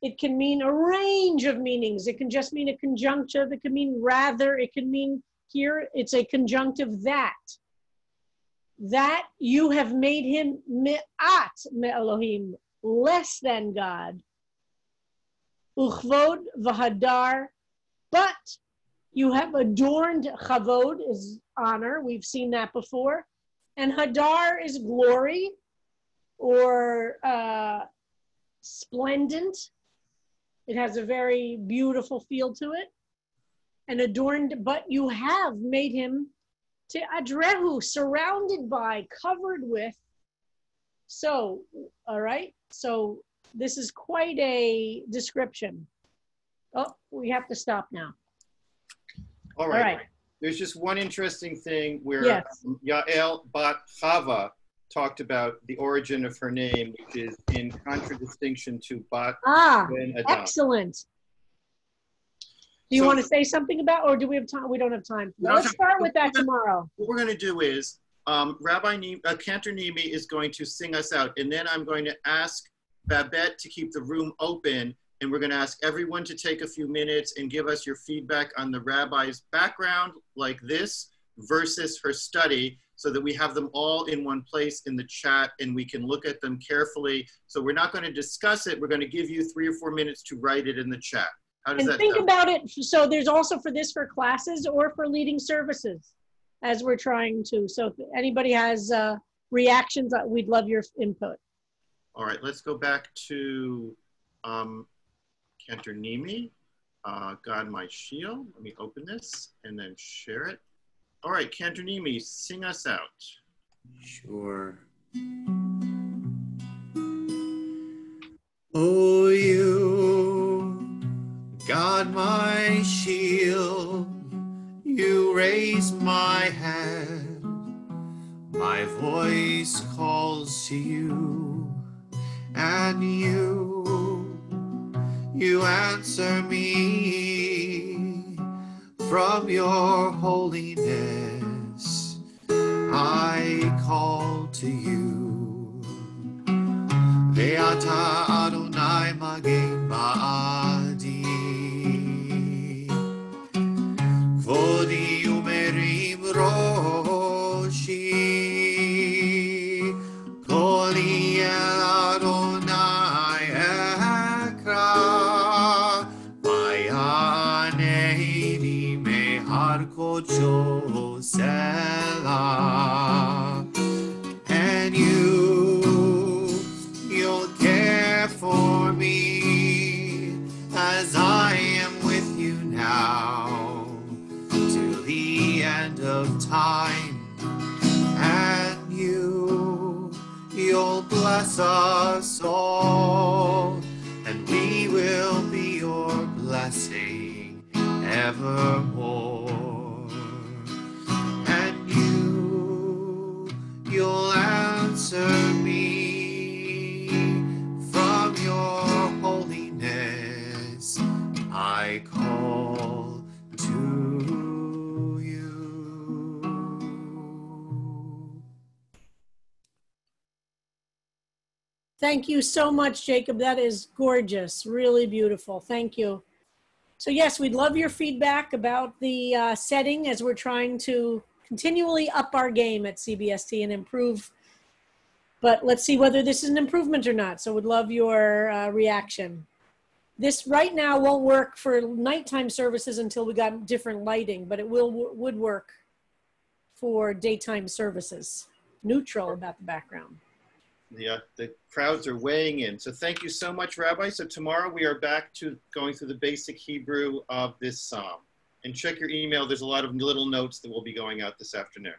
it can mean a range of meanings. It can just mean a conjunctive. It can mean rather. It can mean here, it's a conjunctive that you have made him me'at me'elohim, less than God. Uchvod v'hadar, but you have adorned. Chavod is honor. We've seen that before. And hadar is glory. or splendent. It has a very beautiful feel to it and adorned, but you have made him to adrehu, surrounded by, covered with. So, all right. So this is quite a description. Oh, we have to stop now. All right. There's just one interesting thing where yes. Yael Bat Chava talked about the origin of her name, which is in contradistinction to Bat Ben Adam. Excellent. Do you want to say something about, or do we have time? We don't have time. Let's start with that tomorrow. What we're going to do is Rabbi Cantor Nimi is going to sing us out, and then I'm going to ask Babette to keep the room open, and we're going to ask everyone to take a few minutes and give us your feedback on the rabbi's background like this versus her study, so that we have them all in one place in the chat and we can look at them carefully. So we're not going to discuss it. We're going to give you 3 or 4 minutes to write it in the chat. How does that think about it. So there's also for this for classes or for leading services as we're trying to. So if anybody has reactions, we'd love your input. All right, let's go back to Cantor Nimi, God My Shield. Let me open this and then share it. All right, Cantor Nimi, sing us out. Sure. Oh, you, God my shield, you raise my head, my voice calls to you, and you answer me from your holiness. I call to you. Ve'ata Adonai Magen Ba'adi, Kvodi umerim roshi, Koli el Adonai ekra, Vayanei mehar kocho selah, and you'll care for me as I am with you now till the end of time, and you'll bless us all, and we will be your blessing evermore, and you'll answer me from your holiness. I call to you. Thank you so much, Jacob. That is gorgeous, really beautiful. Thank you. So yes, we'd love your feedback about the setting as we're trying to continually up our game at CBST and improve. But let's see whether this is an improvement or not. So we'd love your reaction. This right now won't work for nighttime services until we got different lighting, but it would work for daytime services. Neutral about the background. Yeah, the crowds are weighing in. So thank you so much, Rabbi. So tomorrow we are back to going through the basic Hebrew of this psalm. And check your email. There's a lot of little notes that will be going out this afternoon.